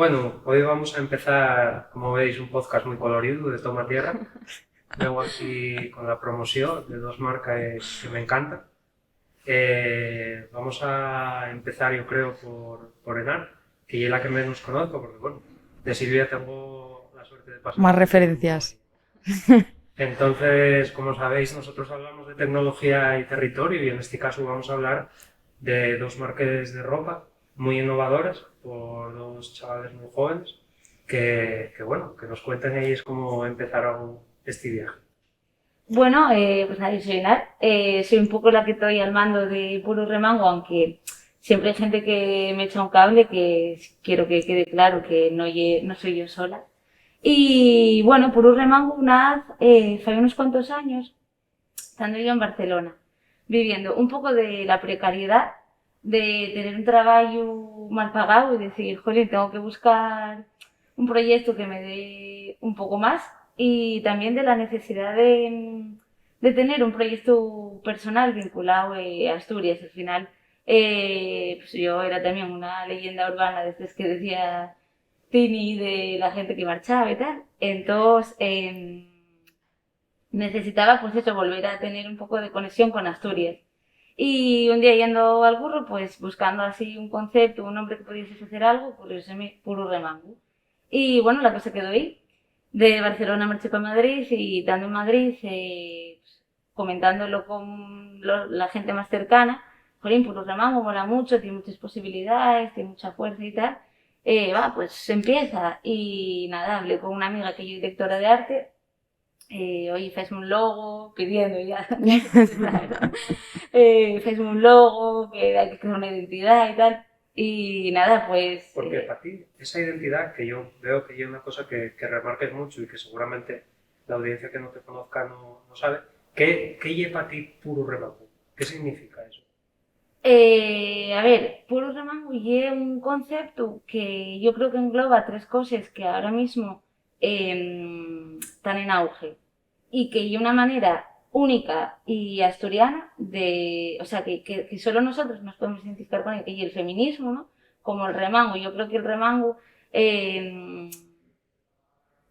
Bueno, hoy vamos a empezar, como veis, un podcast muy colorido de Toma Tierra. Vengo aquí con la promoción de dos marcas que me encantan. Vamos a empezar, yo creo, por Enar, que es la que menos conozco, porque bueno, de Silvia tengo la suerte de pasar Más mucho tiempo. referencias. Entonces, como sabéis, nosotros hablamos de tecnología y territorio y en este caso vamos a hablar de dos marcas de ropa muy innovadoras por dos chavales muy jóvenes bueno, que nos cuenten ellos cómo empezaron este viaje. Bueno, pues nada, yo soy Enar. Soy un poco la que estoy al mando de Puro Remango, aunque siempre hay gente que me echa un cable, que quiero que quede claro que no soy yo sola. Y bueno, Puro Remango, fue unos cuantos años, estando yo en Barcelona, viviendo un poco de la precariedad, de tener un trabajo mal pagado y decir, jolín, tengo que buscar un proyecto que me dé un poco más y también de la necesidad de tener un proyecto personal vinculado a Asturias. Al final, pues yo era también una leyenda urbana desde que decía Tini de la gente que marchaba y tal. Entonces, necesitaba pues eso, volver a tener un poco de conexión con Asturias. Y un día yendo al curro, pues buscando así un concepto, un nombre que pudiese hacer algo, pues Puro Remango. Y bueno, la cosa quedó ahí. De Barcelona marché para Madrid y estando en Madrid, comentándolo con la gente más cercana, Jolín, Puro Remango mola mucho, tiene muchas posibilidades, tiene mucha fuerza y tal. Pues empieza. Y nada, hablé con una amiga que yo es directora de arte, oye, fes un logo, pidiendo ya, la verdad. Fes un logo, que hay que crear una identidad y tal. Y nada, pues... Porque para ti, esa identidad que yo veo que es una cosa que remarques mucho y que seguramente la audiencia que no te conozca no sabe, ¿qué es para ti puro rebajo? ¿Qué significa eso? a ver, Puro Remango es un concepto que yo creo que engloba tres cosas que ahora mismo están en auge y que hay una manera única y asturiana de, o sea, que solo nosotros nos podemos identificar con él, que es el feminismo, ¿no? Como el remango. Yo creo que el remango eh,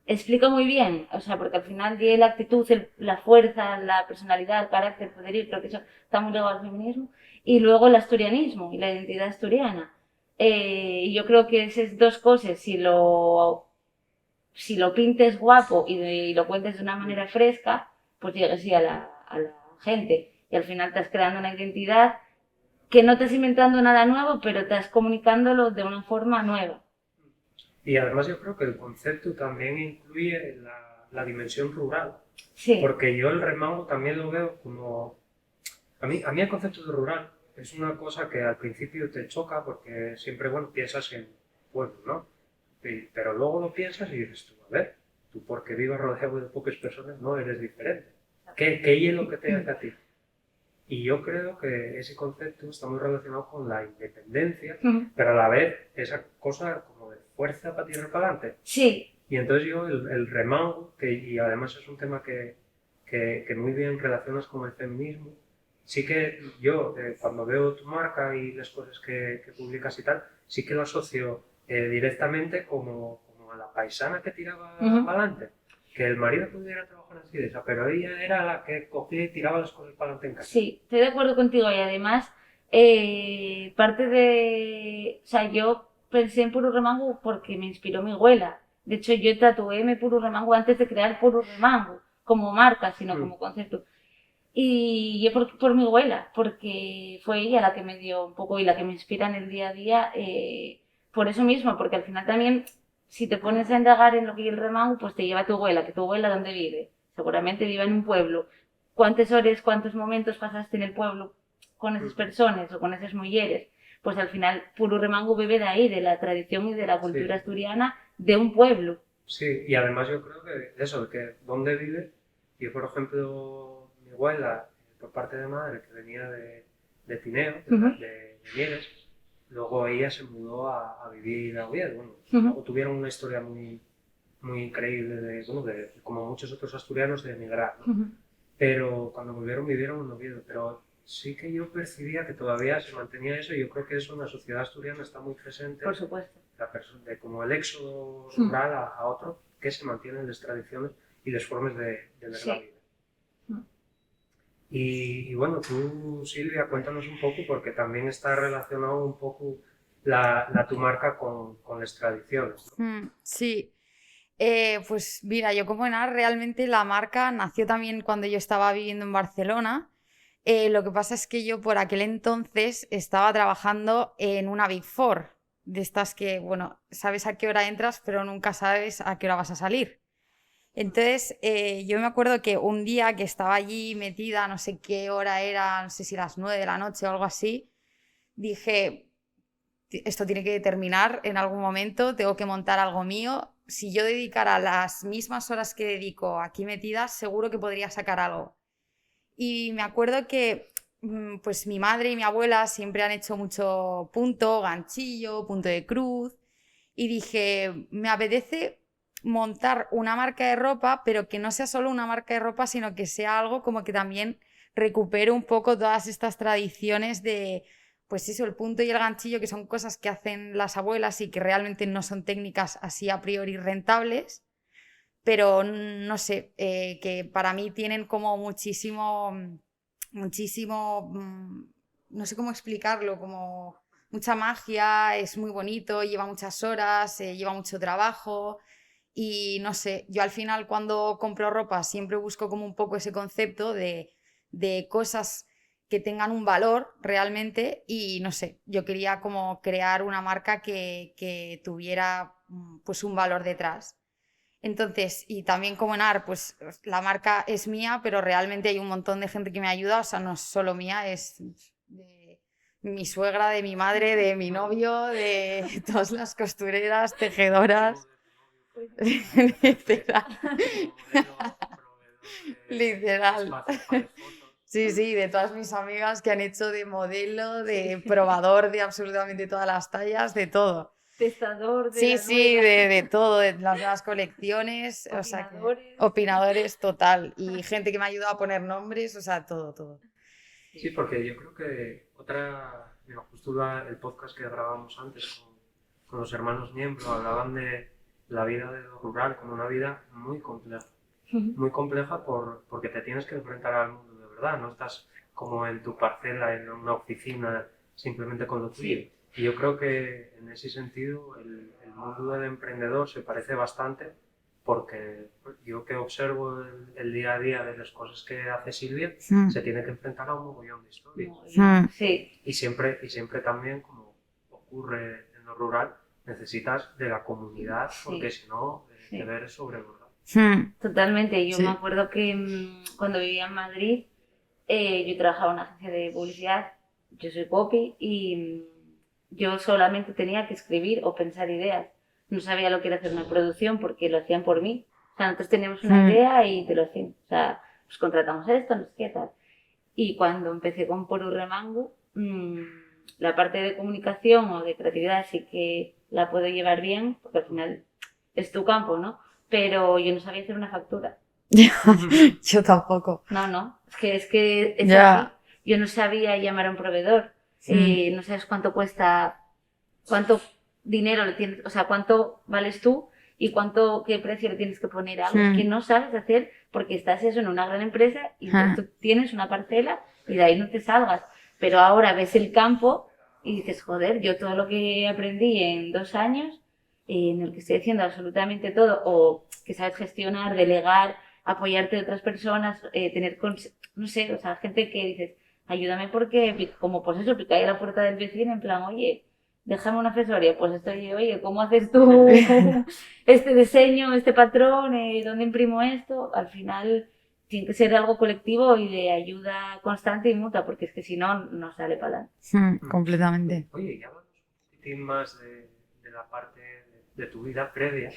explica muy bien, o sea, porque al final tiene la actitud, la fuerza, la personalidad, el carácter, el poderío, creo que eso está muy ligado al feminismo, y luego el asturianismo y la identidad asturiana. Y yo creo que esas dos cosas, si lo pintes guapo y lo cuentes de una manera fresca, pues llegas así a la gente. Y al final estás creando una identidad que no estás inventando nada nuevo, pero estás comunicándolo de una forma nueva. Y además yo creo que el concepto también incluye la dimensión rural, Sí. porque yo el remango también lo veo como... A mí el concepto de rural es una cosa que al principio te choca porque siempre, bueno, piensas en pueblo, ¿no? Pero luego lo piensas y dices tú, a ver, tú porque vivas rodeado de pocas personas no eres diferente. ¿Qué es lo que te hace a ti? Y yo creo que ese concepto está muy relacionado con la independencia, pero a la vez esa cosa como de fuerza para tirar para adelante. Sí, Y entonces yo el remango, y además es un tema que muy bien relacionas con el feminismo, sí que yo cuando veo tu marca y las cosas que publicas y tal, sí que lo asocio directamente como a la paisana que tiraba para adelante. Que el marido pudiera trabajar así de esa, pero ella era la que cogía y tiraba las cosas para adelante en casa. sí, estoy de acuerdo contigo y además parte de, o sea, yo pensé en Puro Remango porque me inspiró mi abuela. De hecho, yo tatué mi Puro Remango antes de crear Puro Remango como marca, sino Mm. como concepto. Y yo por mi abuela, porque fue ella la que me dio un poco y la que me inspira en el día a día, por eso mismo, porque al final también, si te pones a indagar en lo que es el remango, pues te lleva tu abuela, que tu abuela dónde vive. Seguramente vive en un pueblo. ¿Cuántas horas, cuántos momentos pasaste en el pueblo con esas personas o con esas mujeres? Pues al final, puro remango vive de ahí, de la tradición y de la cultura Sí, asturiana de un pueblo. sí, y además yo creo que eso, que dónde vive, yo por ejemplo, mi abuela, por parte de madre, que venía de Tineo, de Mieres, luego ella se mudó a vivir a Oviedo. Bueno, luego tuvieron una historia muy increíble de, bueno, como muchos otros asturianos, de emigrar, ¿no? Pero cuando volvieron vivieron en Oviedo. Pero sí que yo percibía que todavía se mantenía eso, y yo creo que eso en la sociedad asturiana está muy presente, Por supuesto. de como el éxodo rural a otro, que se mantienen las tradiciones y las formas de ver la vida. Y bueno, tú, Silvia, cuéntanos un poco, porque también está relacionado un poco tu marca con las tradiciones, ¿no? Sí, pues mira, yo como Enar, realmente la marca nació también cuando yo estaba viviendo en Barcelona. Lo que pasa es que yo por aquel entonces estaba trabajando en una Big Four, de estas que, bueno, sabes a qué hora entras, pero nunca sabes a qué hora vas a salir. Entonces, yo me acuerdo que un día que estaba allí metida, no sé qué hora era, no sé si las 9 de la noche o algo así, dije, esto tiene que terminar en algún momento, tengo que montar algo mío. Si yo dedicara las mismas horas que dedico aquí metida, seguro que podría sacar algo. Y me acuerdo que pues mi madre y mi abuela siempre han hecho mucho punto, ganchillo, punto de cruz. Y dije, me apetece montar una marca de ropa, pero que no sea solo una marca de ropa, sino que sea algo como que también recupere un poco todas estas tradiciones de, pues eso, el punto y el ganchillo, que son cosas que hacen las abuelas y que realmente no son técnicas así a priori rentables, pero no sé, que para mí tienen como muchísimo, no sé cómo explicarlo, como mucha magia, es muy bonito, lleva muchas horas, lleva mucho trabajo y no sé, yo al final cuando compro ropa siempre busco como un poco ese concepto de cosas que tengan un valor realmente y no sé, yo quería como crear una marca que tuviera pues un valor detrás. Entonces, y también como Enar, pues la marca es mía, pero realmente hay un montón de gente que me ayuda, o sea, no es solo mía, es de mi suegra, de mi madre, de mi novio, de todas las costureras, tejedoras. Literal. Literal. Sí, sí, de todas mis amigas que han hecho de modelo, de probador de absolutamente todas las tallas, de todo. Testador de Sí, la sí, nueva. de todo, de las nuevas colecciones, o sea, opinadores total, y gente que me ha ayudado a poner nombres, o sea, todo. Sí, porque yo creo que mira, justo el podcast que grabamos antes con los hermanos miembros hablaban de la vida de lo rural como una vida muy compleja porque te tienes que enfrentar al mundo de verdad, no estás como en tu parcela, en una oficina, simplemente con lo tuyo. Y yo creo que en ese sentido el mundo del emprendedor se parece bastante, porque yo que observo el día a día de las cosas que hace Silvia, se tiene que enfrentar a un mogollón de historias. Sí. Y siempre también, como ocurre en lo rural, necesitas de la comunidad, porque si no, te ves sobreborrado. Totalmente. Yo me acuerdo que cuando vivía en Madrid, yo trabajaba en una agencia de publicidad, yo soy copy y yo solamente tenía que escribir o pensar ideas. No sabía lo que era hacer una producción porque lo hacían por mí. O sea, nosotros teníamos una idea y te lo hacían. O sea, pues contratamos esto, no sé qué tal. Y cuando empecé con Por un Remango, la parte de comunicación o de creatividad sí que la puedo llevar bien, porque al final es tu campo, ¿no? Pero yo no sabía hacer una factura. Yo tampoco. No, es que es así. Yo no sabía llamar a un proveedor. No sabes cuánto cuesta, cuánto dinero le tienes, o sea, cuánto vales tú y qué precio le tienes que poner a algo. Es que no sabes hacer porque estás eso en una gran empresa y tú tienes una parcela y de ahí no te salgas. Pero ahora ves el campo y dices, joder, yo todo lo que aprendí en 2 años, en el que estoy haciendo absolutamente todo, o que sabes gestionar, delegar, apoyarte de otras personas, no sé, o sea, gente que dices, ayúdame porque, como pues eso, pica ahí a la puerta del vecino en plan, oye, déjame una asesoría, pues estoy, oye, ¿cómo haces tú este diseño, este patrón, dónde imprimo esto? Al final tiene que ser algo colectivo y de ayuda constante y mutua, porque es que si no, no sale para adelante. Completamente. Oye, y háblanos un poquitín más de la parte de tu vida previa,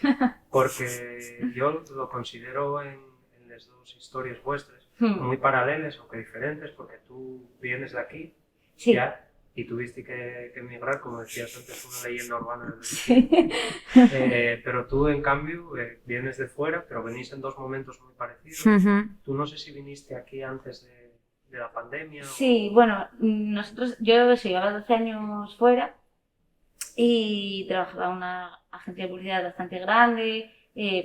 porque yo lo considero en las dos historias vuestras muy paralelas, aunque diferentes, porque tú vienes de aquí ya y tuviste que emigrar, como decías antes, una leyenda urbana pero tú en cambio vienes de fuera, pero venís en dos momentos muy parecidos. Tú no sé si viniste aquí antes de la pandemia? Sí, bueno, yo eso, llevaba 12 años fuera y trabajaba en una agencia de publicidad bastante grande,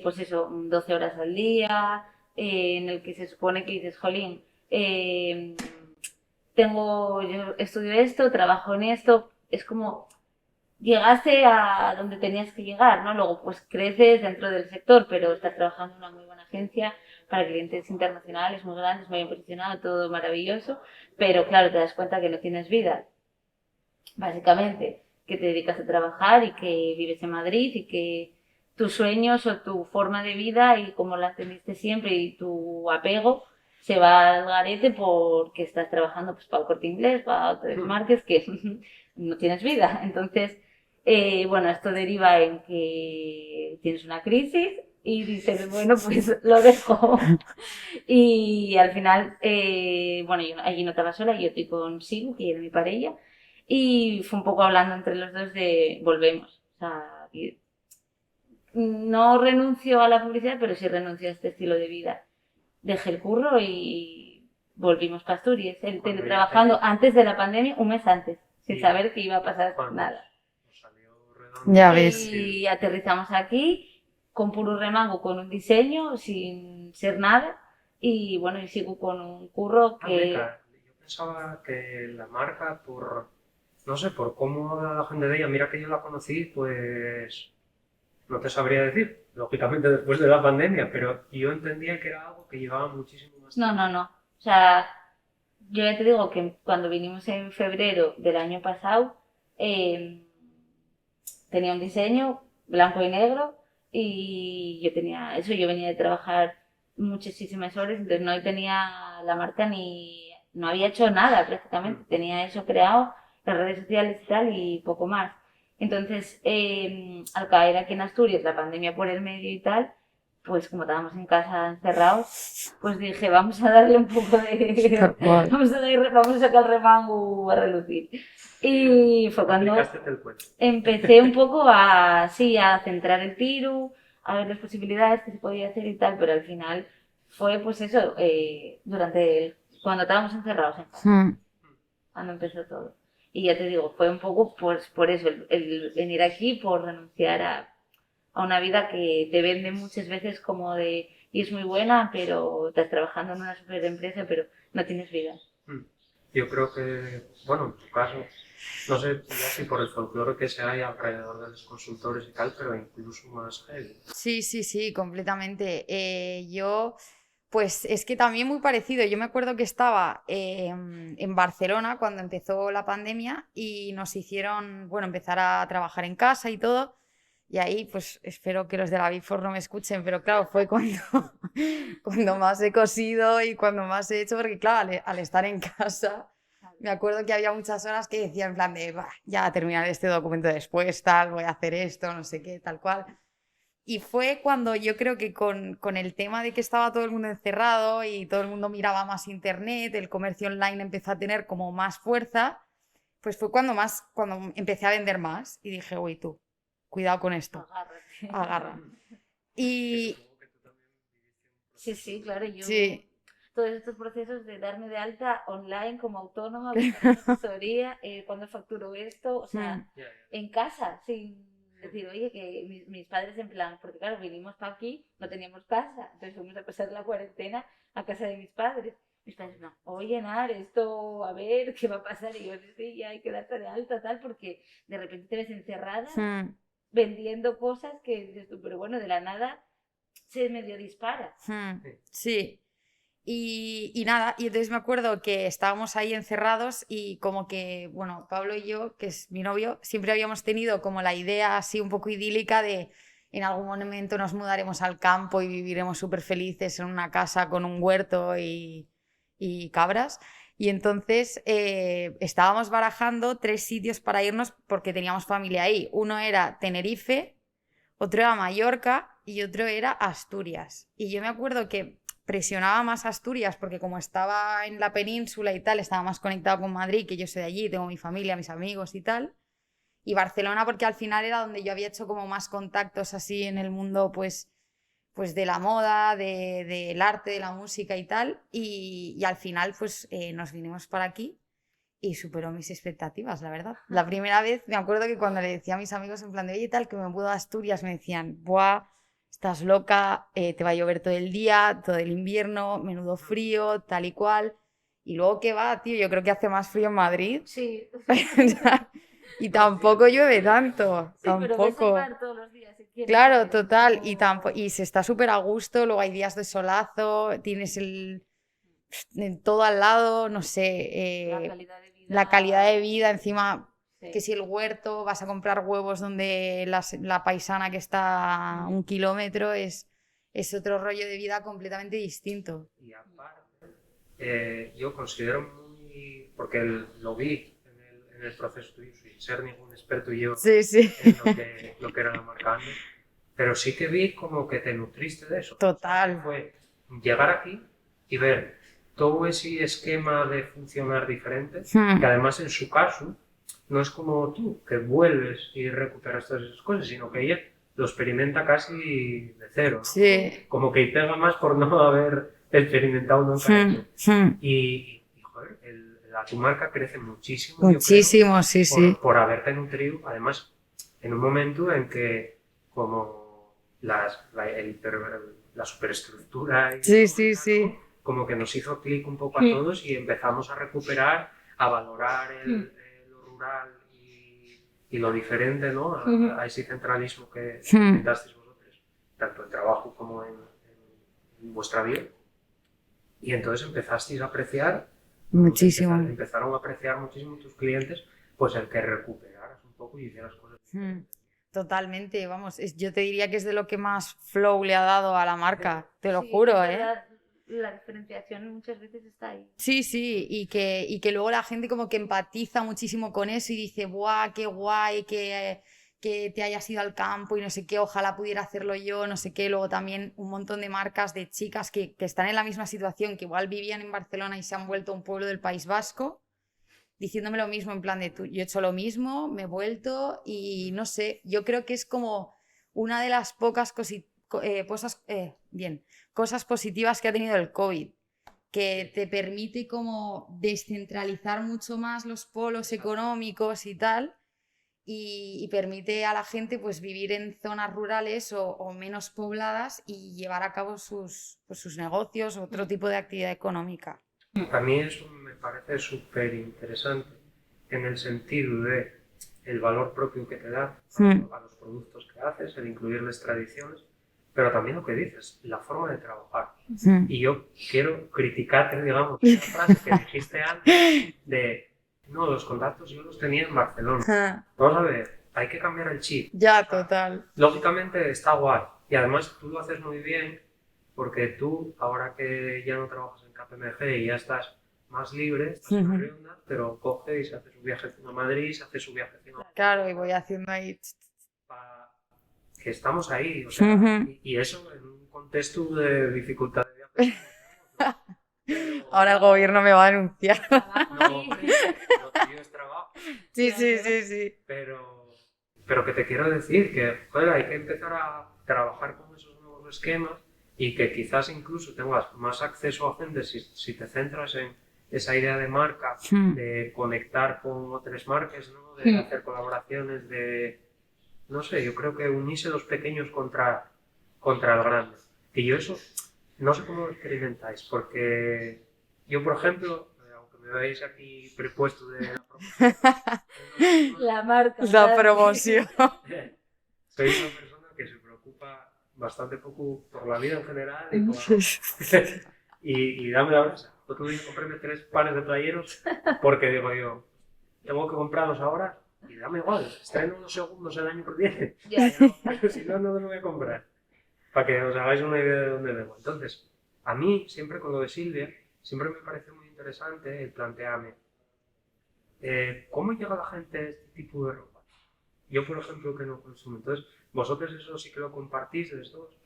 pues eso, 12 horas al día, en el que se supone que dices, jolín, eh, yo estudio esto, trabajo en esto, es como llegaste a donde tenías que llegar, ¿no? Luego pues creces dentro del sector, pero estás trabajando en una muy buena agencia para clientes internacionales muy grandes, muy bien posicionado, todo maravilloso, pero claro, te das cuenta que no tienes vida, básicamente, que te dedicas a trabajar y que vives en Madrid y que tus sueños o tu forma de vida y como la entendiste siempre y tu apego se va al garete porque estás trabajando pues para el Corte Inglés, para otros marques que no tienes vida. Entonces, bueno, esto deriva en que tienes una crisis y dices, bueno, pues lo dejo. Y al final, bueno, yo allí no estaba sola, yo estoy con Silu, que era mi pareja, y fue un poco hablando entre los dos de volvemos. O sea, no renuncio a la publicidad, pero sí renuncio a este estilo de vida. Dejé el curro y volvimos para Asturias. El Cuando ya teletrabajando te- antes de la pandemia, un mes antes, sin y saber que iba a pasar cuando nada. os salió redondo, Ya ves. Y aterrizamos aquí con puro remango, con un diseño, sin ser nada. Y bueno, y sigo con un curro que... Yo pensaba que la marca, no sé, por cómo habla la gente de ella, mira que yo la conocí, pues no te sabría decir, lógicamente después de la pandemia, pero yo entendía que era algo que llevaba muchísimo más No, tiempo. no, no. O sea, yo ya te digo que cuando vinimos en febrero del año pasado, eh, tenía un diseño blanco y negro y yo tenía eso, yo venía de trabajar muchísimas horas, entonces no tenía la marca ni, no había hecho nada prácticamente, tenía eso creado, las redes sociales y tal y poco más. Entonces, al caer aquí en Asturias la pandemia por el medio y tal, pues como estábamos en casa encerrados, pues dije, vamos a darle un poco de... Tal cual. vamos a sacar el remango a relucir. Y fue cuando Aplicaste el cuento. empecé un poco a, sí, a centrar el tiro, a ver las posibilidades que se podía hacer y tal, pero al final fue pues eso, cuando estábamos encerrados en casa, Mm. cuando empezó todo. Y ya te digo, fue un poco pues, por eso, el venir aquí, por renunciar a una vida que te venden muchas veces como de, y es muy buena, pero estás trabajando en una super empresa, pero no tienes vida. Yo creo que, bueno, en tu caso, no sé ya si por el folclore que se hay alrededor de los consultores y tal, pero incluso más heavy. Sí, sí, sí, completamente. Yo, pues es que también muy parecido. Yo me acuerdo que estaba en Barcelona cuando empezó la pandemia y nos hicieron, bueno, empezar a trabajar en casa y todo. Y ahí, pues espero que los de la Big Four no me escuchen, pero claro, fue cuando, cuando más he cosido y cuando más he hecho, porque claro, al estar en casa, me acuerdo que había muchas horas que decía en plan de, "Bah, ya terminaré este documento después, tal, voy a hacer esto, no sé qué, tal cual". Y fue cuando yo creo que con el tema de que estaba todo el mundo encerrado y todo el mundo miraba más internet, el comercio online empezó a tener como más fuerza, pues fue cuando empecé a vender más y dije, uy, tú, cuidado con esto, Agárrate. agarra. Y Y supongo que tú también viviste un Sí, proceso. sí, claro, yo sí, todos estos procesos de darme de alta online como autónoma, buscar una asesoría, cuando facturo esto, o sea, mm, Ya, ya. en casa, sin decir, oye, que mis padres en plan, porque claro, vinimos para aquí, no teníamos casa, entonces fuimos a pasar la cuarentena a casa de mis padres. Mis padres, no, oye, Nar, esto, a ver, ¿qué va a pasar? Y yo, sí, ya hay que darte de alta, tal, porque de repente te ves encerrada mm, vendiendo cosas que dices tú, pero bueno, de la nada se medio dispara. mm, Sí. sí. Y nada, y entonces me acuerdo que estábamos ahí encerrados y como que, bueno, Pablo y yo, que es mi novio, siempre habíamos tenido como la idea así un poco idílica de en algún momento nos mudaremos al campo y viviremos súper felices en una casa con un huerto y cabras. Y entonces estábamos barajando 3 sitios para irnos porque teníamos familia ahí. Uno era Tenerife, otro era Mallorca y otro era Asturias. Y yo me acuerdo que presionaba más Asturias porque como estaba en la península y tal, estaba más conectado con Madrid, que yo soy de allí, tengo mi familia, mis amigos y tal. Y Barcelona porque al final era donde yo había hecho como más contactos así en el mundo, pues pues de la moda, del arte, de la música y tal, y al final pues nos vinimos para aquí y superó mis expectativas, la verdad. La primera vez me acuerdo que cuando le decía a mis amigos en plan de, oye, tal, que me mudo a Asturias, me decían, buah, estás loca, te va a llover todo el día, todo el invierno, menudo frío, tal y cual. Y luego que va, tío, yo creo que hace más frío en Madrid. Sí. Y tampoco llueve tanto, Sí, pero ves el tampoco. mar todos los días si quieres, Claro, ¿sabes? total, Como- y se está súper a gusto, luego hay días de solazo, tienes todo al lado, no sé, La calidad de vida. la calidad de vida, encima Sí. que si el huerto, vas a comprar huevos donde la paisana que está a 1 kilómetro es otro rollo de vida completamente distinto. Y aparte, yo considero muy, porque lo vi en el proceso tuyo, sin ser ningún experto yo Sí, sí, en lo que era la marca antes, pero sí que vi como que te nutriste de eso. total. Fue llegar aquí y ver todo ese esquema de funcionar diferente, que además en su caso no es como tú, que vuelves y recuperas todas esas cosas, sino que ella lo experimenta casi de cero, ¿no? Sí. Como que pega más por no haber experimentado nunca eso. Y joder, tu marca crece muchísimo, Muchísimo, sí, yo creo, sí. por haberte nutrido, además, en un momento en que como la superestructura y Sí, todo sí, y tal, sí. como que nos hizo clic un poco a todos y empezamos a recuperar, a valorar lo rural y lo diferente, ¿no? A ese centralismo que intentasteis vosotros, tanto en trabajo como en vuestra vida. Y entonces empezasteis a apreciar, Muchísimo. empezaron a apreciar muchísimo tus clientes, pues el que recuperaras un poco y hicieras cosas. Totalmente, vamos, yo te diría que es de lo que más flow le ha dado a la marca, te lo Sí, juro, es ¿eh? verdad, la diferenciación muchas veces está ahí. Sí, sí, y que luego la gente como que empatiza muchísimo con eso y dice, ¡buah, qué guay que te hayas ido al campo y no sé qué, ojalá pudiera hacerlo yo, no sé qué! Luego también un montón de marcas de chicas que están en la misma situación, que igual vivían en Barcelona y se han vuelto a un pueblo del País Vasco, diciéndome lo mismo, en plan de, tú, yo he hecho lo mismo, me he vuelto y no sé, yo creo que es como una de las pocas cosas positivas que ha tenido el COVID, que te permite como descentralizar mucho más los polos económicos y tal, y permite a la gente pues vivir en zonas rurales o menos pobladas y llevar a cabo sus negocios o otro tipo de actividad económica. A mí eso me parece súper interesante en el sentido de el valor propio que te da a los productos que haces, el incluirles tradiciones, pero también lo que dices, la forma de trabajar. Y yo quiero criticarte, digamos, esa frase que dijiste antes de, no, los contactos yo los tenía en Barcelona. Vamos a ver, hay que cambiar el chip. Ya, O sea, total. lógicamente está guay y además tú lo haces muy bien porque tú, ahora que ya no trabajas en KPMG y ya estás más libre, estás en Rionda, pero coge y se hace su viaje a Madrid, se hace su viaje a... Claro, y voy haciendo ahí... Que estamos ahí, o sea, y eso en un contexto de dificultad de viaje. Ahora el gobierno me va a denunciar. No, hombre, lo tuyo es trabajo. Sí, sí, sí, sí. Pero que te quiero decir que, joder, hay que empezar a trabajar con esos nuevos esquemas y que quizás incluso tengas más acceso a gente si te centras en esa idea de marca, de conectar con otras marcas, ¿no? De hacer colaboraciones, de... No sé, yo creo que unirse los pequeños contra el grande. Y yo eso, no sé cómo lo experimentáis, porque yo, por ejemplo, aunque me veáis aquí prepuesto de la promoción, La marca. La promoción. soy una persona que se preocupa bastante poco por la vida en general y dame la brasa. Otro día compré 3 pares de playeros porque digo yo, tengo que comprarlos ahora y dame igual, estreno unos segundos el año que viene. Pero si no, no me lo voy a comprar. Para que os hagáis una idea de dónde vengo. Entonces, a mí, siempre con lo de Silvia, siempre me parece muy interesante el plantearme ¿cómo llega la gente a este tipo de ropa? Yo, por ejemplo, que no consumo. Entonces, vosotros eso sí que lo compartís,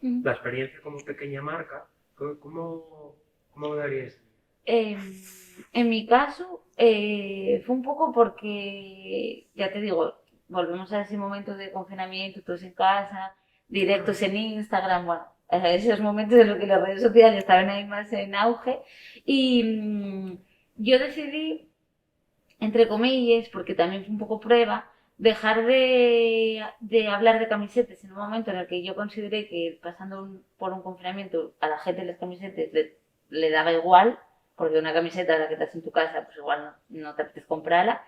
la experiencia como pequeña marca, ¿cómo lo daríais? En mi caso, fue un poco porque, ya te digo, volvemos a ese momento de confinamiento, todos en casa, directos en Instagram, bueno, esos momentos en los que las redes sociales estaban ahí más en auge. Y yo decidí, entre comillas, porque también fue un poco prueba, dejar de hablar de camisetas en un momento en el que yo consideré que pasando por un confinamiento a la gente las camisetas le daba igual, porque una camiseta a la que estás en tu casa, pues igual no te apetece comprarla,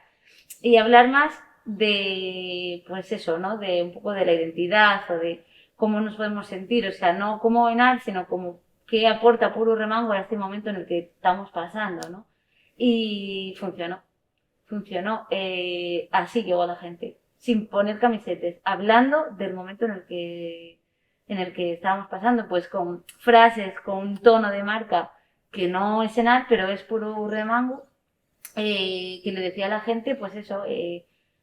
y hablar más de, pues eso, ¿no? De un poco de la identidad o de cómo nos podemos sentir, o sea, no como Enar, sino como qué aporta Puro Remango a este momento en el que estamos pasando, ¿no? Y funcionó. Así llegó la gente, sin poner camisetas, hablando del momento en el que estábamos pasando, pues con frases, con un tono de marca que no es Enar, pero es Puro Remango, que le decía a la gente, pues eso,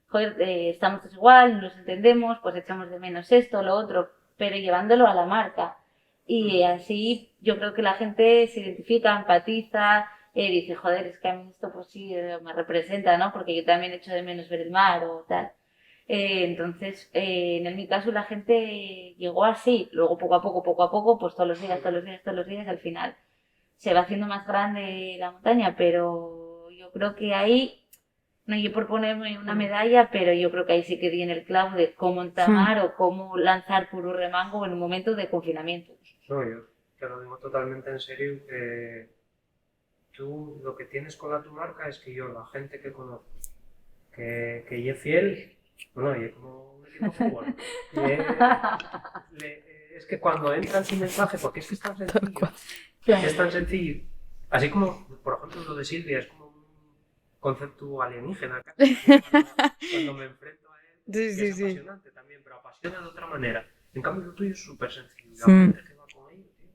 joder, estamos todos igual, nos entendemos, pues echamos de menos esto, lo otro, pero llevándolo a la marca. Y así yo creo que la gente se identifica, empatiza, dice, joder, es que a mí esto pues sí me representa, ¿no? Porque yo también echo de menos ver el mar o tal. Entonces, en mi caso la gente llegó así, luego poco a poco, pues todos los días, al final se va haciendo más grande la montaña, pero yo creo que ahí, no yo por ponerme una medalla, pero yo creo que ahí sí que di en el clavo de cómo entamar o cómo lanzar Puro Remango en un momento de confinamiento. No, yo te lo digo totalmente en serio, que tú lo que tienes con tu marca es que yo, la gente que conozco, que es fiel, bueno, y es como un equipo de fútbol. Es que cuando entra en su mensaje, porque es que es tan sencillo, es tan sencillo, así como, por ejemplo, lo de Silvia, es como un concepto alienígena, cuando me enfrento a él, Sí, que sí, es sí. apasionante también, pero apasiona de otra manera. En cambio, lo tuyo es súper sencillo, la gente que va con ello, tío,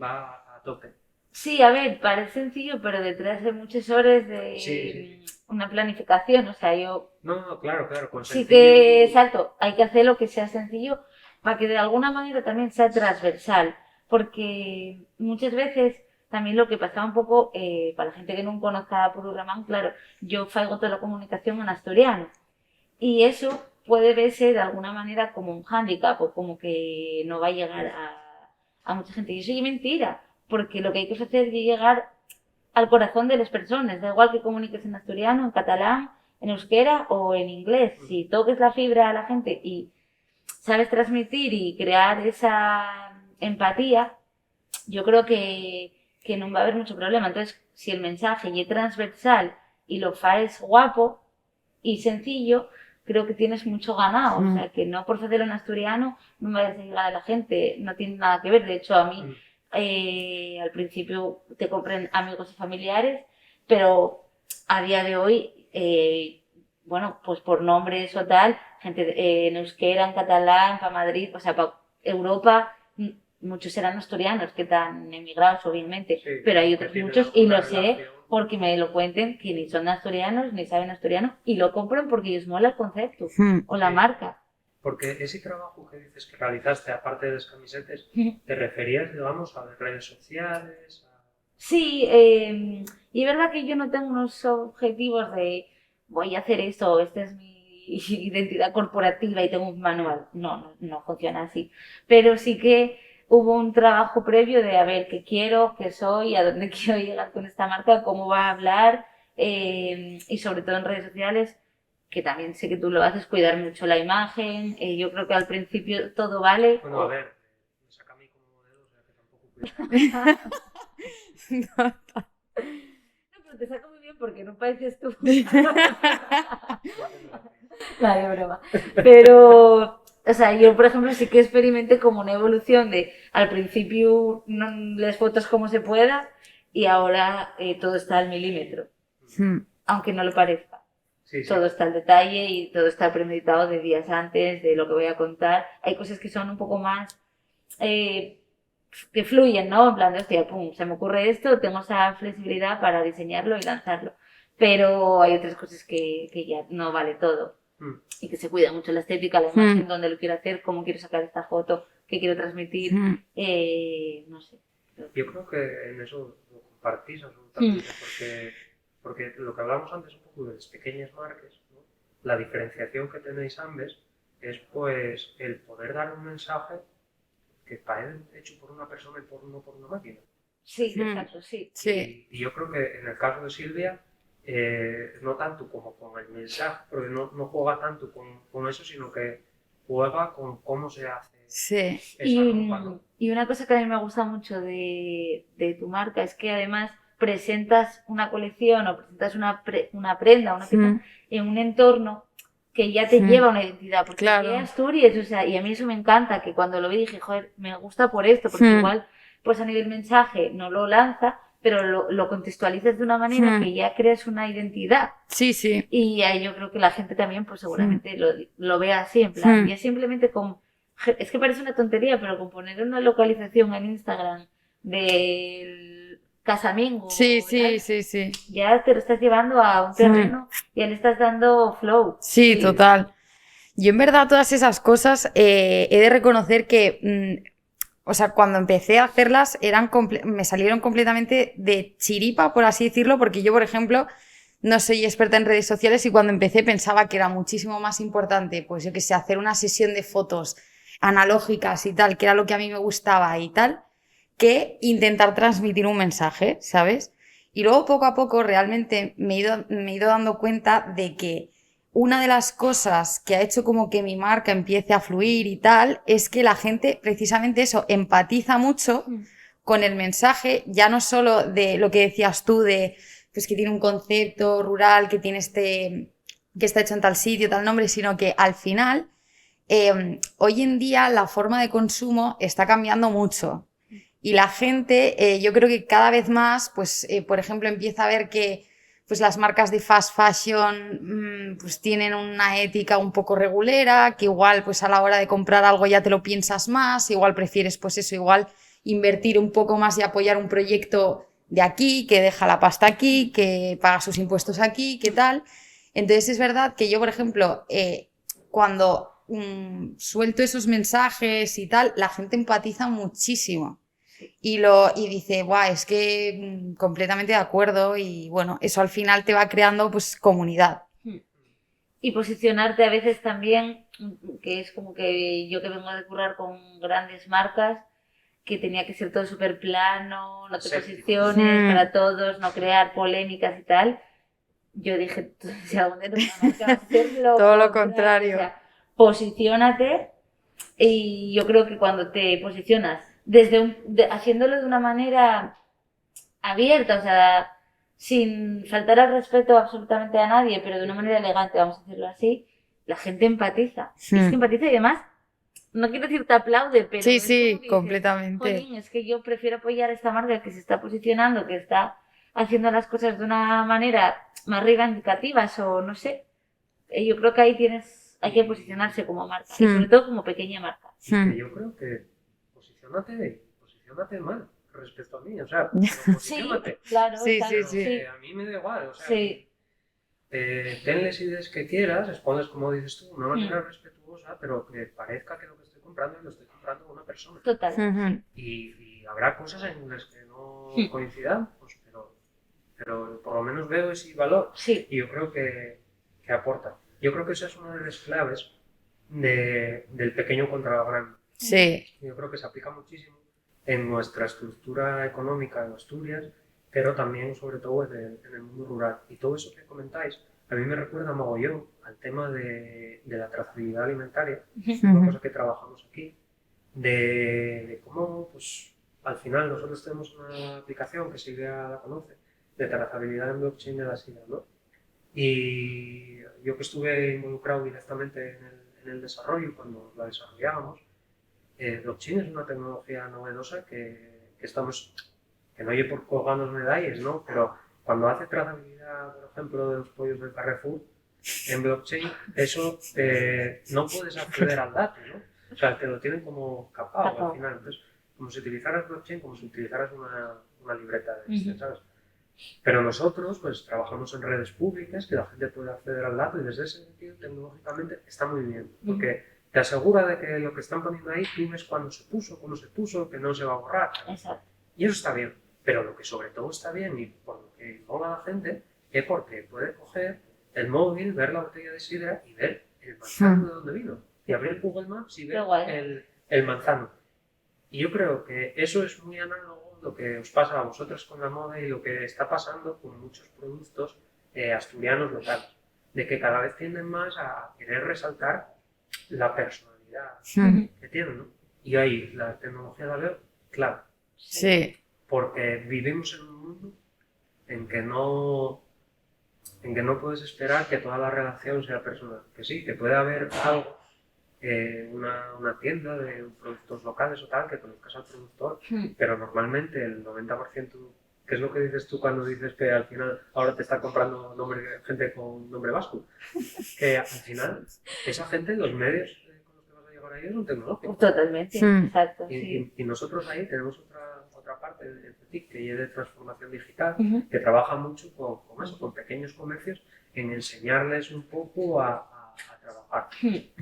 va a tope. Sí, a ver, parece sencillo, pero detrás de muchas horas de Sí. una planificación, o sea, yo No, claro, con sí sencillo. que, exacto, hay que hacer lo que sea sencillo para que de alguna manera también sea transversal, porque muchas veces también lo que pasaba un poco, para la gente que no conozca a Puro Ramán, claro, yo faigo toda la comunicación en asturiano, y eso puede verse de alguna manera como un hándicap o como que no va a llegar a mucha gente. Y eso es mentira, porque lo que hay que hacer es llegar al corazón de las personas. Da igual que comuniques en asturiano, en catalán, en euskera o en inglés. Si toques la fibra a la gente y sabes transmitir y crear esa empatía, yo creo que no va a haber mucho problema. Entonces, si el mensaje es transversal y lo faes guapo y sencillo, creo que tienes mucho ganado. O sea, que no por hacerlo en asturiano no vayas a llegar a la gente, no tiene nada que ver. De hecho, a mí al principio te compren amigos y familiares, pero a día de hoy, bueno, pues por nombres o tal, gente en euskera, en catalán, para Madrid, o sea, para Europa, muchos eran asturianos que están emigrados, obviamente, Sí, pero hay que otros tienen muchos y alguna lo sé relación. porque me lo cuenten que ni son asturianos ni saben asturiano y lo compran porque les mola el concepto o la Sí. marca. Porque ese trabajo que dices que realizaste, aparte de las camisetas, ¿te referías, digamos, a las redes sociales? Sí, y es verdad que yo no tengo unos objetivos de voy a hacer esto, esta es mi identidad corporativa y tengo un manual. No funciona así. Pero sí que hubo un trabajo previo de a ver qué quiero, qué soy, a dónde quiero llegar con esta marca, cómo va a hablar, y sobre todo en redes sociales, que también sé que tú lo haces, cuidar mucho la imagen. Yo creo que al principio todo vale. Bueno, a ver, me saca a mí como modelo, o sea que tampoco cuidado. No, pero te saco muy bien porque no pareces tú. No tengo gracia. Vale, broma. Pero, o sea, yo, por ejemplo, sí que experimenté como una evolución de al principio no les fotos como se pueda y ahora todo está al milímetro, aunque no lo parezca. Sí, Todo está al detalle y todo está premeditado de días antes, de lo que voy a contar. Hay cosas que son un poco más eh, que fluyen, ¿no? En plan de, hostia, pum, se me ocurre esto, tengo esa flexibilidad para diseñarlo y lanzarlo. Pero hay otras cosas que ya no vale todo Mm. y que se cuida mucho la estética, la imagen, dónde lo quiero hacer, cómo quiero sacar esta foto, qué quiero transmitir, no sé. Yo creo que en eso lo compartís absolutamente, porque lo que hablábamos antes un poco de las pequeñas marcas, ¿no? La diferenciación que tenéis ambas es pues el poder dar un mensaje que parece hecho por una persona y no por una máquina. Sí, exacto, sí. Sí. Y yo creo que en el caso de Silvia, no tanto como con el mensaje, porque no juega tanto con eso, sino que juega con cómo se hace Sí. esa ropa, ¿no? Y una cosa que a mí me gusta mucho de tu marca es que además presentas una colección o presentas una prenda, una pieza en un entorno que ya te lleva a una identidad. Porque Claro. aquí en Asturias, o sea, y a mí eso me encanta, que cuando lo vi dije, joder, me gusta por esto, porque igual, pues a nivel mensaje no lo lanza, pero lo contextualizas de una manera que ya creas una identidad. Sí, sí. Y ahí yo creo que la gente también, pues seguramente lo ve así, en plan, ya simplemente con... Es que parece una tontería, pero con poner una localización en Instagram del Casamingo, Sí, tal, sí. ya te lo estás llevando a un terreno, ya le estás dando flow. Sí, total. Yo en verdad todas esas cosas he de reconocer que, o sea, cuando empecé a hacerlas me salieron completamente de chiripa, por así decirlo, porque yo, por ejemplo, no soy experta en redes sociales y cuando empecé pensaba que era muchísimo más importante, pues yo que sé, hacer una sesión de fotos analógicas y tal, que era lo que a mí me gustaba y tal, que intentar transmitir un mensaje, ¿sabes? Y luego poco a poco realmente me he ido dando cuenta de que una de las cosas que ha hecho como que mi marca empiece a fluir y tal es que la gente precisamente eso empatiza mucho con el mensaje, ya no solo de lo que decías tú de pues que tiene un concepto rural, que tiene que está hecho en tal sitio, tal nombre, sino que al final hoy en día la forma de consumo está cambiando mucho. Y la gente, yo creo que cada vez más, pues, por ejemplo, empieza a ver que pues, las marcas de fast fashion pues, tienen una ética un poco regulera, que igual pues, a la hora de comprar algo ya te lo piensas más, igual prefieres pues eso, igual invertir un poco más y apoyar un proyecto de aquí, que deja la pasta aquí, que paga sus impuestos aquí, que tal. Entonces es verdad que yo, por ejemplo, cuando suelto esos mensajes y tal, la gente empatiza muchísimo. Y dice, guau, es que completamente de acuerdo y bueno, eso al final te va creando pues comunidad. Y posicionarte a veces también, que es como que yo que vengo de currar con grandes marcas, que tenía que ser todo súper plano, no te posiciones para todos, no crear polémicas y tal. Yo dije, si algún día tengo una marca va a ser todo lo contrario. O sea, posiciónate y yo creo que cuando te posicionas haciéndolo de una manera abierta, o sea, sin faltar al respeto absolutamente a nadie, pero de una manera elegante, vamos a decirlo así, la gente empatiza. Es que empatiza y además, no quiero decir te aplaude, pero sí, es como que dices, completamente. Jolín, es que yo prefiero apoyar a esta marca que se está posicionando, que está haciendo las cosas de una manera más reivindicativas o no sé. Yo creo que ahí hay que posicionarse como marca y sobre todo como pequeña marca. Y que yo creo que posicionate mal respecto a mí, o sea, posicionate. Sí, claro, sí. A mí me da igual, o sea, ten las ideas que quieras, expones como dices tú, de una manera respetuosa, pero que parezca que lo que estoy comprando lo estoy comprando a una persona. Total. Y habrá cosas en las que no coincidan, pues, pero por lo menos veo ese valor y yo creo que aporta. Yo creo que esa es una de las claves del pequeño contra lo grande. Sí. Yo creo que se aplica muchísimo en nuestra estructura económica en Asturias, pero también, sobre todo, en el mundo rural. Y todo eso que comentáis, a mí me recuerda mogollón al tema de la trazabilidad alimentaria, una cosa que trabajamos aquí, de cómo, pues, al final nosotros tenemos una aplicación que Silvia la conoce, de trazabilidad en blockchain de la sidra, ¿no? Y yo que estuve involucrado directamente en el desarrollo, cuando la desarrollábamos, blockchain es una tecnología novedosa que no hay por colgarnos medallas, ¿no? Pero cuando hace trazabilidad, por ejemplo, de los pollos del Carrefour, en blockchain, eso no puedes acceder al dato, ¿no? O sea, te lo tienen como capado al final. Entonces, como si utilizaras blockchain, como si utilizaras una libreta de ¿sabes? Pero nosotros, pues, trabajamos en redes públicas, que la gente puede acceder al dato y desde ese sentido, tecnológicamente, está muy bien. Porque te asegura de que lo que están poniendo ahí, tú ves cuándo se puso, cómo se puso, que no se va a borrar. Exacto. Y eso está bien. Pero lo que sobre todo está bien y por lo que mola a la gente es porque puede coger el móvil, ver la botella de sidra y ver el manzano de dónde vino. Y abrir Google Maps y ver el manzano. Y yo creo que eso es muy análogo a lo que os pasa a vosotros con la moda y lo que está pasando con muchos productos asturianos locales, de que cada vez tienden más a querer resaltar la personalidad Mm. que tienen, ¿no? Y ahí la tecnología la veo clave, Sí, porque vivimos en un mundo en que no puedes esperar que toda la relación sea personal. Que sí, que puede haber algo, una tienda de productos locales o tal, que conozcas al productor, pero normalmente el 90%, ¿qué es lo que dices tú cuando dices que al final ahora te está comprando gente con nombre vasco? Que al final esa gente, los medios con los que vas a llegar ahí son tecnológicos. Totalmente, exacto, sí. Y nosotros ahí tenemos otra parte en CETIC que es de transformación digital, Ujú. que trabaja mucho con eso, con pequeños comercios, en enseñarles un poco a trabajar.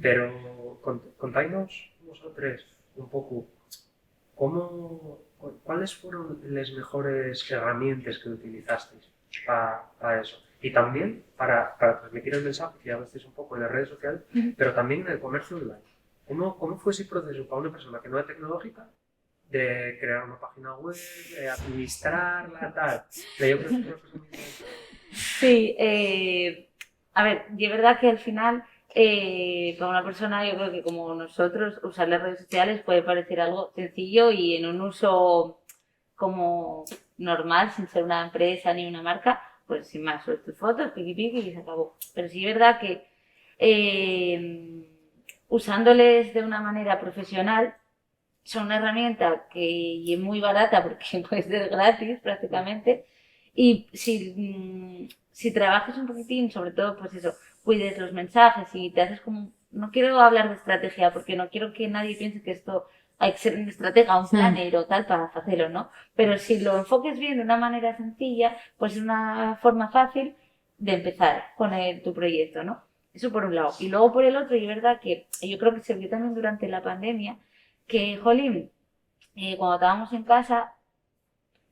Pero contáis vosotros un poco cuáles fueron las mejores herramientas que utilizasteis para eso. Y también para transmitir el mensaje, que ya lo estáis un poco en las redes sociales, pero también en el comercio online. ¿Cómo fue ese proceso para una persona que no es tecnológica de crear una página web, de administrarla, tal? Yo creo que es una cosa muy interesante. Sí, a ver, y es verdad que al final, para una persona, yo creo que como nosotros, usar las redes sociales puede parecer algo sencillo y en un uso como normal, sin ser una empresa ni una marca, pues sin más, subes tus fotos, piqui piqui y se acabó. Pero sí es verdad que usándoles de una manera profesional, son una herramienta que es muy barata porque puede ser gratis prácticamente. Y si trabajas un poquitín, sobre todo, pues eso, cuides los mensajes y te haces como... No quiero hablar de estrategia porque no quiero que nadie piense que esto hay que ser un estratega, un planner o tal para hacerlo, ¿no? Pero si lo enfoques bien de una manera sencilla, pues es una forma fácil de empezar con tu proyecto, ¿no? Eso por un lado. Y luego por el otro, y es verdad que yo creo que se vio también durante la pandemia, que, jolín, cuando estábamos en casa,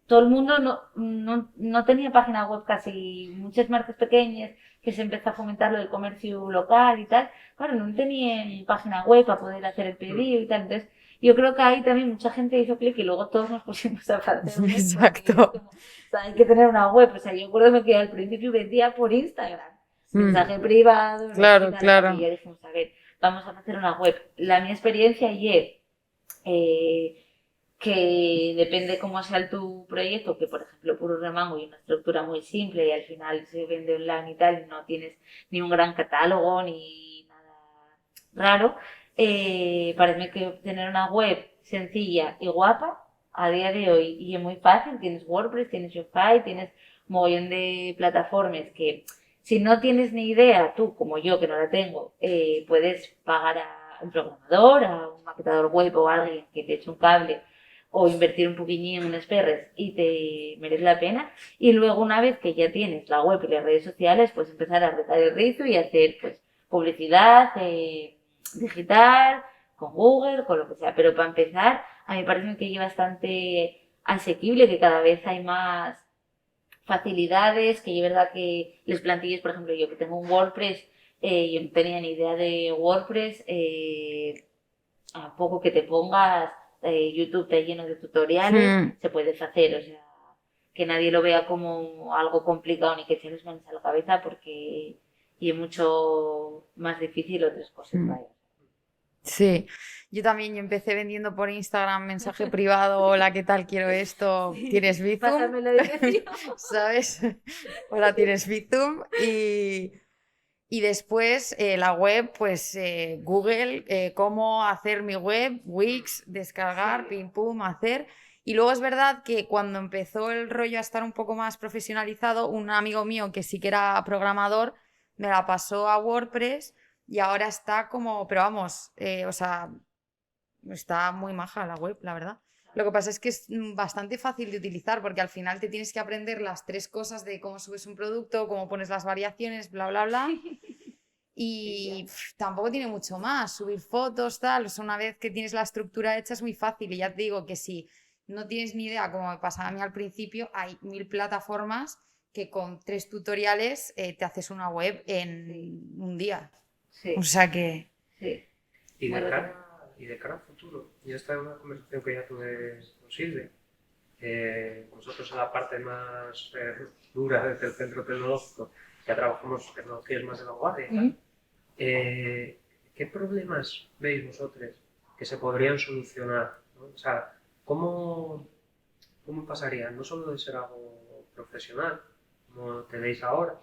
todo el mundo no tenía página web casi, muchas marcas pequeñas que se empezó a fomentar lo del comercio local y tal, claro, no tenían página web para poder hacer el pedido y tal, entonces yo creo que ahí también mucha gente hizo clic y luego todos nos pusimos a hacer web. exacto. Como, o sea, hay que tener una web, o sea, yo recuerdo que al principio vendía por Instagram, mensaje privado, Claro, tal, claro. y ya dijimos, a ver, vamos a hacer una web. Mi experiencia y que depende cómo sea tu proyecto, que por ejemplo Puro Remango hay una estructura muy simple y al final se vende online y tal, no tienes ni un gran catálogo ni nada raro, parece que tener una web sencilla y guapa a día de hoy y es muy fácil, tienes WordPress, tienes Shopify, tienes un mogollón de plataformas que si no tienes ni idea, tú como yo que no la tengo, puedes pagar a un programador, a un maquetador web o a alguien que te eche un cable o invertir un poquillín en esperres y te merece la pena. Y luego una vez que ya tienes la web y las redes sociales, pues empezar a retar el rizo y hacer pues publicidad digital, con Google, con lo que sea. Pero para empezar, a mí me parece que es bastante asequible, que cada vez hay más facilidades, que es verdad que les plantilles, por ejemplo, yo que tengo un WordPress, yo no tenía ni idea de WordPress, a poco que te pongas, YouTube está lleno de tutoriales, se puede hacer, o sea, que nadie lo vea como algo complicado ni que se les mancha la cabeza porque y es mucho más difícil otras cosas, vaya. Sí, yo también yo empecé vendiendo por Instagram mensaje privado, hola, ¿qué tal? Quiero esto, ¿tienes Bizum? Pásame la dirección. ¿Sabes? Hola, ¿tienes Bizum? Y después la web, pues Google, cómo hacer mi web, Wix, descargar, Sí. pim pum, hacer. Y luego es verdad que cuando empezó el rollo a estar un poco más profesionalizado, un amigo mío que sí que era programador me la pasó a WordPress y ahora está como, pero vamos, o sea, está muy maja la web, la verdad. Lo que pasa es que es bastante fácil de utilizar porque al final te tienes que aprender las tres cosas de cómo subes un producto, cómo pones las variaciones, bla, bla, bla. Y tampoco tiene mucho más, subir fotos, tal. O sea, una vez que tienes la estructura hecha es muy fácil. Y ya te digo que si no tienes ni idea, como me pasaba a mí al principio, hay 1000 plataformas que con 3 tutoriales te haces una web en un día. Sí. O sea que... Sí. Y Muy de recomendable. Y de cara al futuro, y esta es una conversación que ya tuve con Silvia, nosotros en la parte más dura del centro tecnológico, ya trabajamos tecnologías más de vanguardia y tal. ¿Qué problemas veis vosotros que se podrían solucionar, ¿no? O sea, ¿cómo pasaría? No solo de ser algo profesional, como tenéis ahora,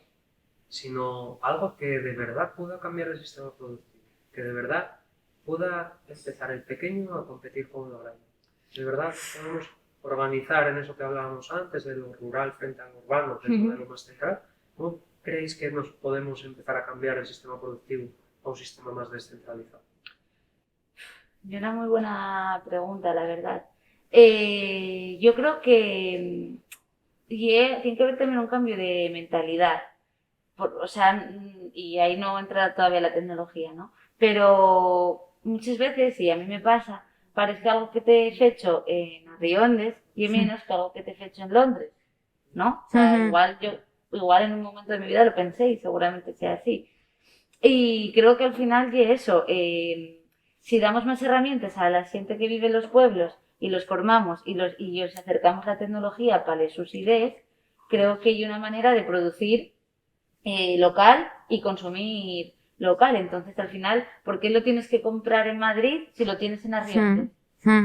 sino algo que de verdad pueda cambiar el sistema productivo, que de verdad pueda empezar el pequeño a competir con lo grande. De verdad podemos organizar en eso que hablábamos antes, de lo rural frente al urbano, del modelo más central. ¿Cómo creéis que nos podemos empezar a cambiar el sistema productivo a un sistema más descentralizado? Y una muy buena pregunta, la verdad. Yo creo que tiene que haber también un cambio de mentalidad. O sea, y ahí no entra todavía la tecnología, ¿no? Pero muchas veces, y a mí me pasa, parece que algo que te he hecho en Riondes y menos que algo que te he hecho en Londres, ¿no? O sea, igual en un momento de mi vida lo pensé y seguramente sea así. Y creo que al final que eso, si damos más herramientas a la gente que vive en los pueblos y los formamos y os acercamos la tecnología para sus ideas, creo que hay una manera de producir local y consumir local. Entonces, al final, ¿por qué lo tienes que comprar en Madrid si lo tienes en Arriondes?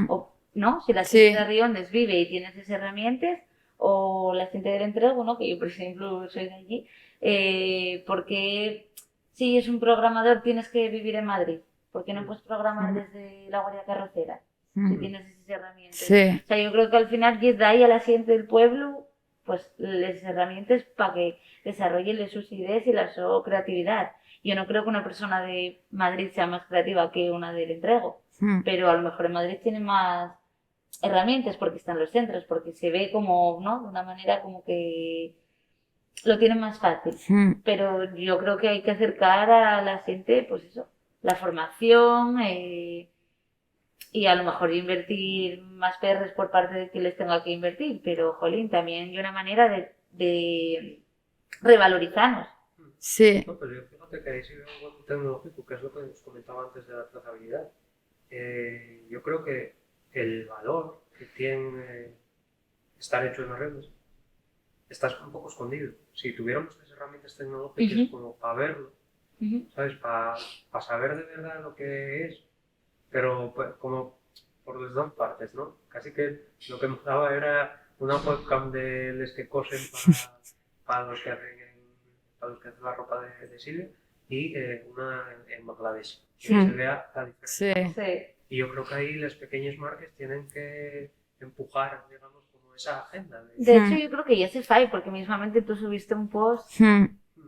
O, ¿no? Si la gente de Arriondes vive y tiene esas herramientas, o la gente del Entrego, ¿no? Que yo, por ejemplo, soy de allí, ¿por qué si es un programador tienes que vivir en Madrid? ¿Por qué no puedes programar desde la Guardia Carrocera? Si tienes esas herramientas. Sí. O sea, yo creo que al final es de ahí a la gente del pueblo, pues las herramientas para que desarrollen sus ideas y la su creatividad. Yo no creo que una persona de Madrid sea más creativa que una del Entrego, pero a lo mejor en Madrid tiene más herramientas porque están los centros, porque se ve como, ¿no? De una manera como que lo tienen más fácil. Pero yo creo que hay que acercar a la gente, pues eso, la formación y a lo mejor invertir más perres por parte de que les tenga que invertir, pero, jolín, también hay una manera de revalorizarnos. Sí. No, pero yo fíjate que ahí sí veo algo tecnológico, que es lo que os comentaba antes de la trazabilidad. Yo creo que el valor que tiene estar hecho en las redes está un poco escondido. Si tuviéramos las herramientas tecnológicas como para verlo, ¿sabes? Para saber de verdad lo que es, pero pues, como por las dos partes, ¿no? Casi que lo que me daba era una webcam de los que cosen para los que hacen la ropa de Silvia y una en Bangladesh. Que se vea la diferencia. Sí. Y yo creo que ahí las pequeñas marcas tienen que empujar, digamos, como esa agenda. De hecho, yo creo que ya se fue, porque mismamente tú subiste un post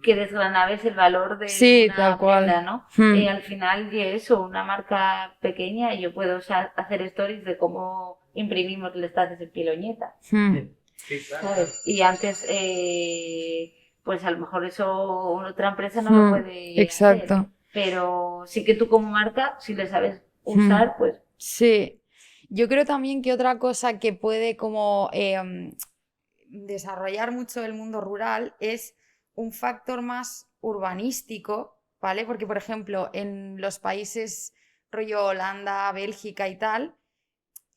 que desgranabas el valor de una tal cual. prenda, ¿no? Al final, y eso, una marca pequeña, yo puedo hacer stories de cómo imprimimos las tazas en piloñeta. Sí, claro. ¿Sabes? Y antes, pues a lo mejor eso otra empresa no lo puede Exacto. hacer. Pero sí que tú como marca, si le sabes usar, pues... Sí. Yo creo también que otra cosa que puede como desarrollar mucho el mundo rural es un factor más urbanístico, ¿vale? Porque, por ejemplo, en los países rollo Holanda, Bélgica y tal,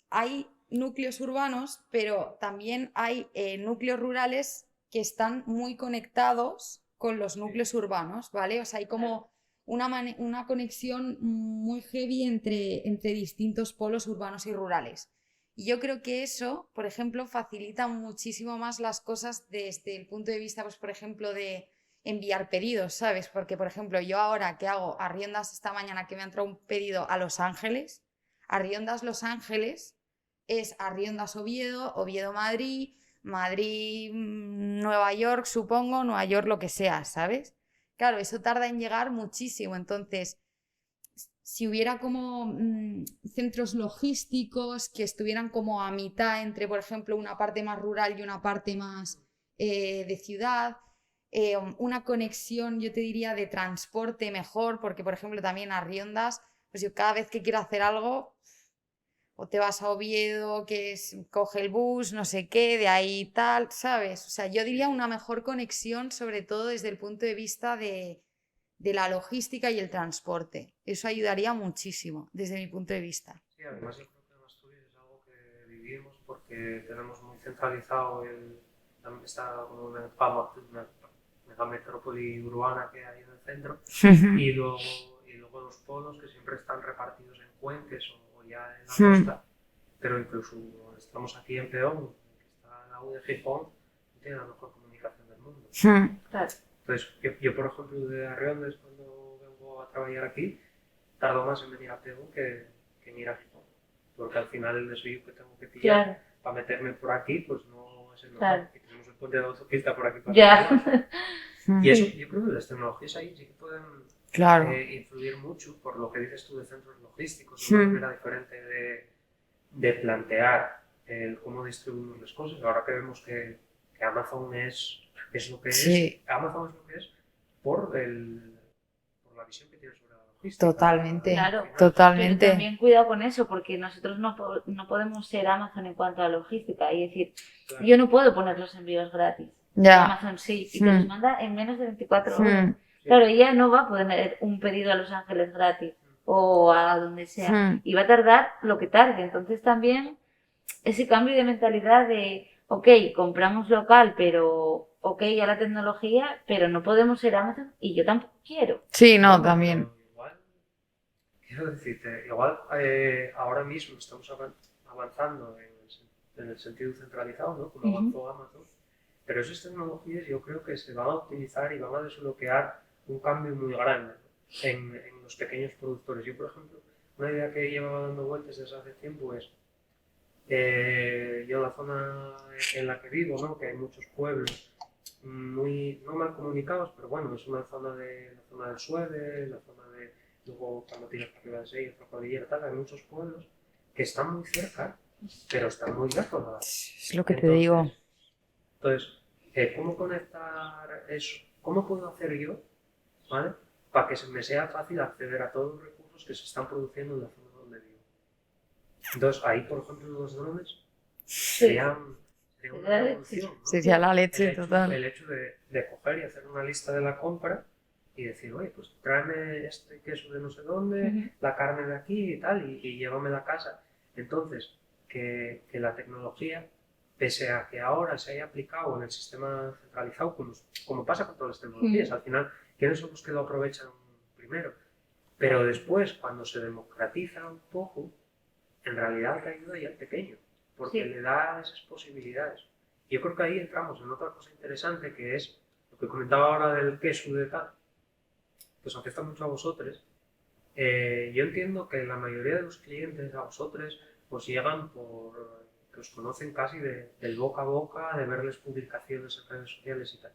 hay núcleos urbanos, pero también hay núcleos rurales que están muy conectados con los núcleos urbanos, ¿vale? O sea, hay como una conexión muy heavy entre distintos polos urbanos y rurales. Y yo creo que eso, por ejemplo, facilita muchísimo más las cosas desde el punto de vista, pues, por ejemplo, de enviar pedidos, ¿sabes? Porque, por ejemplo, yo ahora que hago Arriondas esta mañana que me ha entrado un pedido a Los Ángeles, Arriondas Los Ángeles es Arriondas Oviedo, Oviedo Madrid, Madrid Nueva York, supongo, Nueva York lo que sea, ¿sabes? Claro, eso tarda en llegar muchísimo, entonces si hubiera como centros logísticos que estuvieran como a mitad entre, por ejemplo, una parte más rural y una parte más de ciudad, una conexión, yo te diría, de transporte mejor, porque, por ejemplo, también a Arriondas, pues yo cada vez que quiero hacer algo, o te vas a Oviedo, coge el bus, no sé qué, de ahí tal, ¿sabes? O sea, yo diría una mejor conexión, sobre todo desde el punto de vista de de la logística y el transporte. Eso ayudaría muchísimo desde mi punto de vista. Sí, además yo creo que en Asturias es algo que vivimos porque tenemos muy centralizado está como una mega metrópoli urbana que hay en el centro y luego los polos que siempre están repartidos en cuenques o ya en la costa, pero incluso estamos aquí en Peón, que está la U de Gijón, tiene la mejor comunicación del mundo. Claro. Entonces, yo por ejemplo de Arriondes, cuando vengo a trabajar aquí, tardo más en venir a Peón que en ir a Gijón, porque al final el desvío que tengo que pillar Claro. para meterme por aquí, pues no es el mejor. Claro. Y tenemos el puente de la autopista por aquí para Ya. Y eso, yo creo que las tecnologías ahí sí que pueden Claro. influir mucho por lo que dices tú de centros logísticos, una manera diferente de plantear el cómo distribuimos las cosas. Ahora que vemos que Amazon es lo que Sí. es, Amazon es lo que es por la visión que tiene sobre la logística. Totalmente. Claro. Al final, Totalmente. Pero también cuidado con eso, porque nosotros no podemos ser Amazon en cuanto a logística. Y decir, claro, yo no puedo poner los envíos gratis. Ya. Amazon sí, y te los manda en menos de 24 horas. sí, Claro, ella no va a poner un pedido a Los Ángeles gratis o a donde sea. Y va a tardar lo que tarde. Entonces también ese cambio de mentalidad de, ok, compramos local, pero ok, ya la tecnología, pero no podemos ser Amazon y yo tampoco quiero. Sí, no, Bueno, también. pero igual, quiero decirte, igual ahora mismo estamos avanzando en el sentido centralizado, ¿no? Como avanzó Amazon, pero esas tecnologías yo creo que se van a utilizar y van a desbloquear un cambio muy grande en los pequeños productores. Yo, por ejemplo, una idea que llevaba dando vueltas desde hace tiempo es, yo en la zona en la que vivo, ¿no? Que hay muchos pueblos muy, no mal comunicados, pero bueno, es una zona la zona del Sueve, la zona de, luego cuando tiras para arriba de Sella, otra cordillera, tal, hay muchos pueblos que están muy cerca, pero están muy lejos. Es lo que te digo. Entonces, ¿cómo conectar eso? ¿Cómo puedo hacer yo, ¿vale? Para que me sea fácil acceder a todos los recursos que se están produciendo en la zona donde vivo. Entonces, ahí, por ejemplo, los drones serían una revolución, ¿no? Sería la leche total. El hecho de coger y hacer una lista de la compra y decir, oye, pues tráeme este queso de no sé dónde, la carne de aquí y tal, y llévame a casa. Entonces, que la tecnología, pese a que ahora se haya aplicado en el sistema centralizado, como pasa con todas las tecnologías, al final, ¿quiénes son los que lo aprovechan primero? Pero después, cuando se democratiza un poco, en realidad te ayuda ya al pequeño, porque le da esas posibilidades. Yo creo que ahí entramos en otra cosa interesante, que es lo que comentaba ahora del queso de tal, que os afecta mucho a vosotros. Yo entiendo que la mayoría de los clientes a vosotros os llegan que os conocen casi del boca a boca, de verles publicaciones en redes sociales y tal.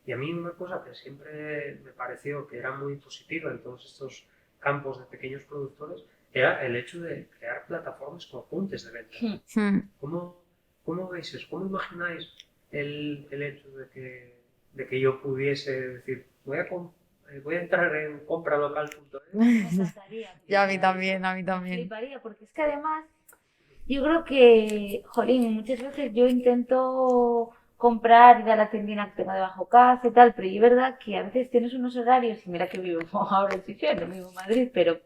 Y a mí una cosa que siempre me pareció que era muy positiva en todos estos campos de pequeños productores era el hecho de crear plataformas con apuntes de venta. ¿Cómo veis eso? ¿Cómo imagináis el hecho de que yo pudiese decir, voy a entrar en compralocal.es? Me encantaría. Ya, a mí también, a mí también. Fliparía, porque es que además yo creo que, jolín, muchas veces yo intento comprar, ir a la tiendina que tengo debajo casa y tal, pero es verdad que a veces tienes unos horarios, y mira que vivo ahora en Sicilia, no vivo en Madrid, pero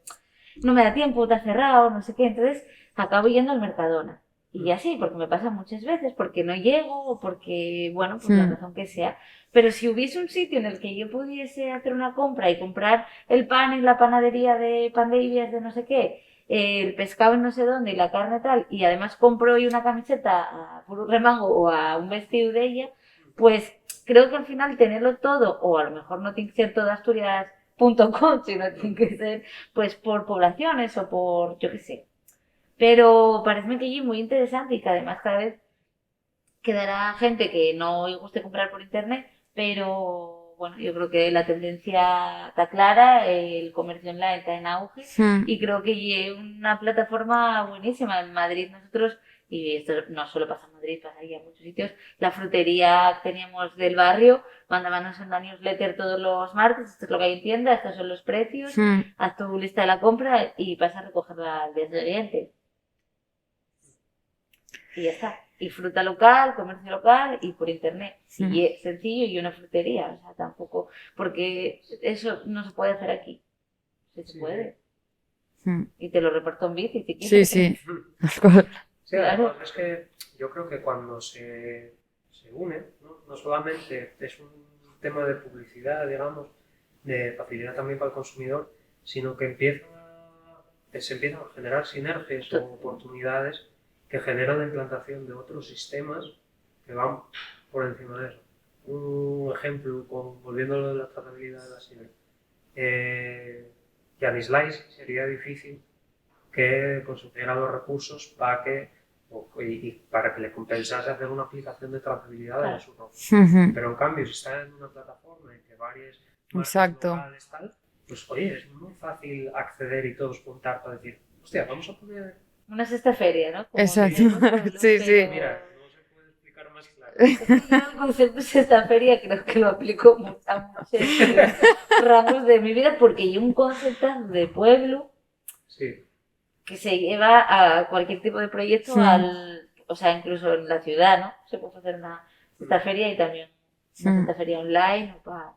no me da tiempo, está cerrado, no sé qué, entonces acabo yendo al Mercadona. Y ya sí, porque me pasa muchas veces, porque no llego o porque, bueno, pues la razón que sea. Pero si hubiese un sitio en el que yo pudiese hacer una compra y comprar el pan en la panadería de Pandeivias de no sé qué, el pescado en no sé dónde y la carne tal, y además compro hoy una camiseta a puro remango o a un vestido de ella, pues creo que al final tenerlo todo, o a lo mejor no tiene que ser todo Asturias.com, sino tiene que ser pues por poblaciones o por, yo qué sé. Pero parece que es muy interesante y que además cada vez quedará gente que no le guste comprar por internet, pero bueno, yo creo que la tendencia está clara, el comercio online está en auge y creo que es una plataforma buenísima. En Madrid nosotros, y esto no solo pasa en Madrid, pasa aquí en muchos sitios, la frutería que teníamos del barrio, mandábamos en la newsletter todos los martes, esto es lo que hay en tienda, estos son los precios, haz tu lista de la compra y vas a recogerla al día siguiente. y ya está. Y fruta local, comercio local y por internet. Mm. Y es sencillo y una frutería, o sea, tampoco, porque eso no se puede hacer aquí. Sí se Sí. puede. Mm. Y te lo reparto en bici si Sí, quieres. sí. Sí, Claro. además es que yo creo que cuando se une, no solamente es un tema de publicidad, digamos, de facilidad también para el consumidor, sino que se empiezan a generar sinergias o oportunidades que generan la implantación de otros sistemas que van por encima de eso. Un ejemplo, volviendo a lo de la trazabilidad de la sidra, que a Slice sería difícil que consumiera los recursos y para que le compensase hacer una aplicación de trazabilidad Claro. en su ropa. Ujú. Pero en cambio, si está en una plataforma en que varias marcas Exacto. locales tal, pues oye, es muy fácil acceder y todos juntar para decir, hostia, vamos a poner... Una sexta feria, ¿no? Como Exacto. diría el pueblo, Sí, sí. pero- Mira, no se puede explicar más claro. Es que yo el concepto de sexta feria creo que lo aplico a muchos ramos de mi vida porque hay un concepto de pueblo Sí, que se lleva a cualquier tipo de proyecto, o sea, incluso en la ciudad, ¿no? Se puede hacer una sexta feria y también una sexta feria online o para...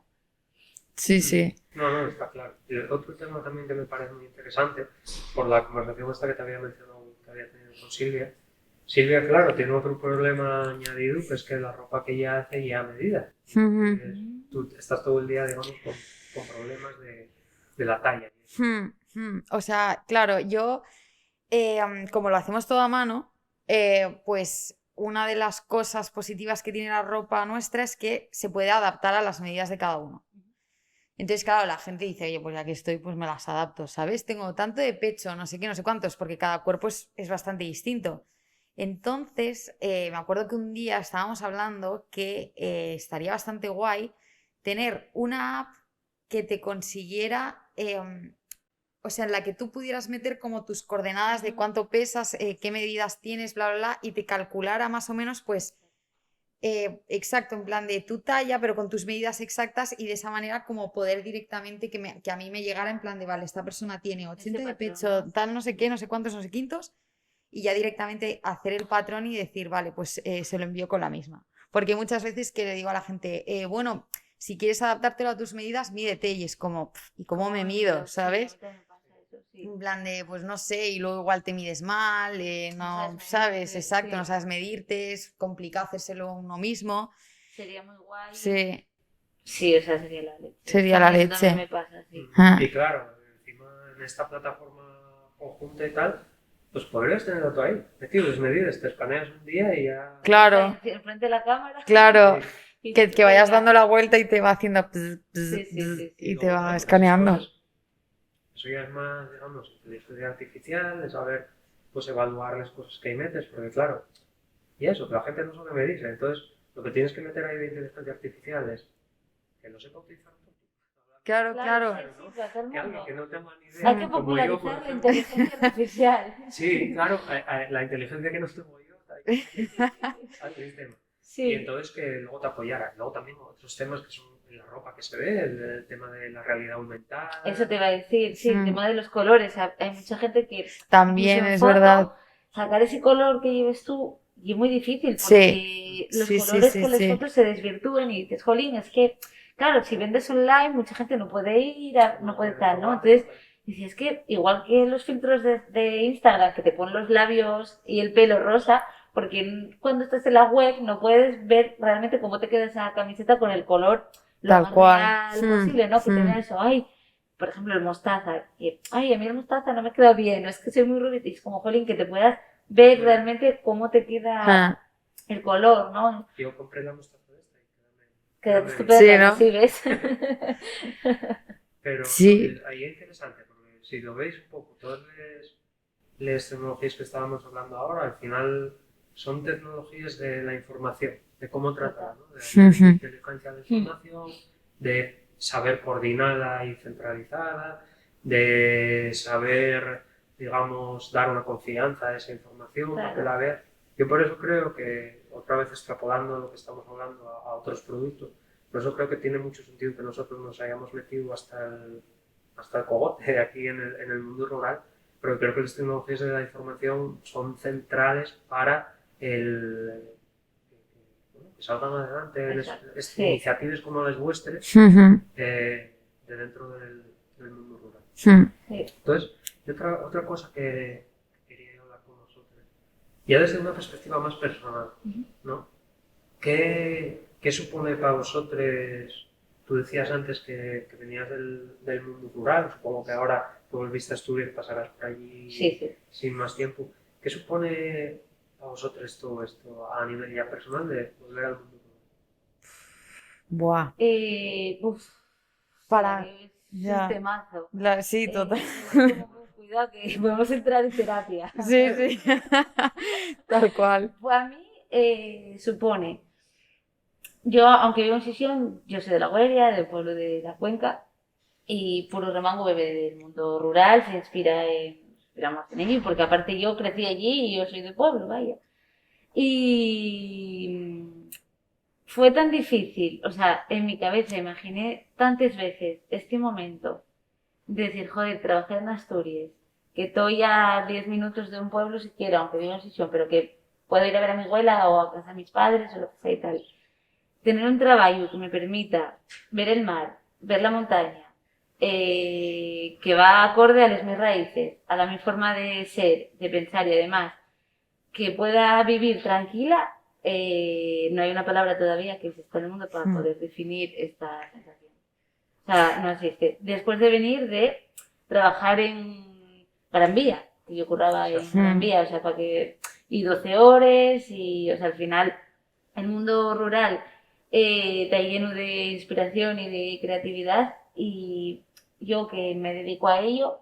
Sí, sí. no, está claro. Y el otro tema también que me parece muy interesante, por la conversación esta que te había mencionado, que había tenido con Silvia. Silvia, claro, tiene otro problema añadido, que es que la ropa que ella hace ya a medida. Ujú. Entonces, tú estás todo el día, digamos, con problemas de la talla. O sea, claro, yo, como lo hacemos todo a mano, pues una de las cosas positivas que tiene la ropa nuestra es que se puede adaptar a las medidas de cada uno. Entonces, claro, la gente dice, oye, pues ya que estoy, pues me las adapto, ¿sabes? Tengo tanto de pecho, no sé qué, no sé cuántos, porque cada cuerpo es bastante distinto. Entonces, me acuerdo que un día estábamos hablando que estaría bastante guay tener una app que te consiguiera, o sea, en la que tú pudieras meter como tus coordenadas de cuánto pesas, qué medidas tienes, bla, bla, bla, y te calculara más o menos, pues, exacto, en plan de tu talla, pero con tus medidas exactas y de esa manera como poder directamente que a mí me llegara en plan de, vale, esta persona tiene 80 de patrón, pecho, ¿no? tal no sé qué, no sé cuántos, no sé quintos, y ya directamente hacer el patrón y decir, vale, pues se lo envío con la misma. Porque muchas veces que le digo a la gente, bueno, si quieres adaptártelo a tus medidas, mídete, y es como, ¿y cómo me mido? ¿Sabes? En plan de, pues no sé, y luego igual te mides mal, no sabes sabes, medirte, exacto, sí. no sabes medirte, es complicado hacérselo uno mismo. Sería muy guay. Sí, Sí, o sea, sería la leche. sería A la mí eso también leche. me pasa, sí. Ah, Y claro, encima en esta plataforma conjunta y tal, pues podrías tenerlo tú ahí, metido, desmedidas, te escaneas un día y ya... claro, Enfrente de la cámara. claro. Y Que vayas venga. dando la vuelta y te va haciendo pz, pz, Sí, sí, pz, sí, Y y sí. te luego, va claro, esas escaneando. cosas, eso ya es más, digamos, inteligencia artificial, de saber, pues evaluar las cosas que ahí metes, porque claro, y eso, que la gente no sabe medirse, entonces lo que tienes que meter ahí de inteligencia artificial es que lo sepa utilizar un poco. Claro, Claro, claro. sí, sí, para todo el Que alguien mundo. que no tenga ni Hay idea, que como yo, por popularizar la ejemplo. inteligencia artificial. Sí, claro, la inteligencia que no tengo yo, hay que meterle al sistema. Y Sí. entonces que luego te apoyara. Luego también otros temas que son en la ropa que se ve, el tema de la realidad aumentada. Eso te iba a decir, sí, el Mm. tema de los colores. Hay mucha gente que También incluso en es foto, verdad. sacar ese color que lleves tú y es muy difícil Sí, porque los sí, sí, colores sí, con las sí. fotos se desvirtúan y dices, jolín, es que, claro, si vendes online, mucha gente no puede ir, no puede tal, ¿no? Entonces, dices, es que igual que los filtros de Instagram que te ponen los labios y el pelo rosa, porque cuando estás en la web no puedes ver realmente cómo te queda esa camiseta con el color lo Tal más cual. real posible, ¿no? Que tenga eso, ay, por ejemplo, el mostaza, que, ay, a mí el mostaza no me queda bien, no es que soy muy rubia, y es como, jolín, que te puedas ver realmente cómo te queda Ah, el color, ¿no? Yo compré la mostaza de esta y Queda quédame bien. estupenda, Sí, ¿no? ¿sí ves? Pero sí, ahí es interesante, porque si lo veis un poco, todas las tecnologías que estábamos hablando ahora, al final son tecnologías de la información, de cómo tratarla, ¿no? De la Ujú. inteligencia de la información, de saber coordinarla y centralizada, de saber, digamos, dar una confianza a esa información, Claro. que la veas. Yo por eso creo que, otra vez extrapolando lo que estamos hablando a otros productos, por eso creo que tiene mucho sentido que nosotros nos hayamos metido hasta el cogote aquí en el mundo rural, pero creo que las tecnologías de la información son centrales para bueno, que salgan adelante Exacto. Sí. iniciativas como las vuestras Ujú, de dentro del mundo rural. ujú. Sí. Entonces, y otra cosa que quería hablar con vosotros, ya desde una perspectiva más personal, ¿no? ¿Qué supone para vosotros? Tú decías antes que venías del mundo rural, supongo que ahora que volviste a estudiar pasarás por allí Sí, sí. sin más tiempo. ¿Qué supone para vosotros todo esto a nivel ya personal de volver al mundo rural? Buah, Uf, para... es un Ya, temazo. sí, total. Es como, cuidado que podemos entrar en terapia. Sí, sí, tal cual. Pues a mí supone, yo aunque vivo en Sisión, yo soy de La Guaira, del pueblo de La Cuenca, y Puro Remango bebe del mundo rural, se inspira más en ello, porque aparte yo crecí allí y yo soy de pueblo, vaya. Y fue tan difícil, o sea, en mi cabeza imaginé tantas veces este momento de decir, joder, trabajé en Asturias, que estoy a 10 minutos de un pueblo si quiero, aunque vivo en Sisión, pero que puedo ir a ver a mi abuela o a casa de mis padres o lo que sea y tal. Tener un trabajo que me permita ver el mar, ver la montaña, que va acorde a las mis raíces, a la mi forma de ser, de pensar y además que pueda vivir tranquila, no hay una palabra todavía que exista en el mundo para poder definir esta sensación. O sea, no existe. Después de venir de trabajar en Gran Vía, que yo curraba en Gran Vía, o sea, para que... Y 12 horas, y, o sea, al final, el mundo rural está lleno de inspiración y de creatividad, y yo que me dedico a ello,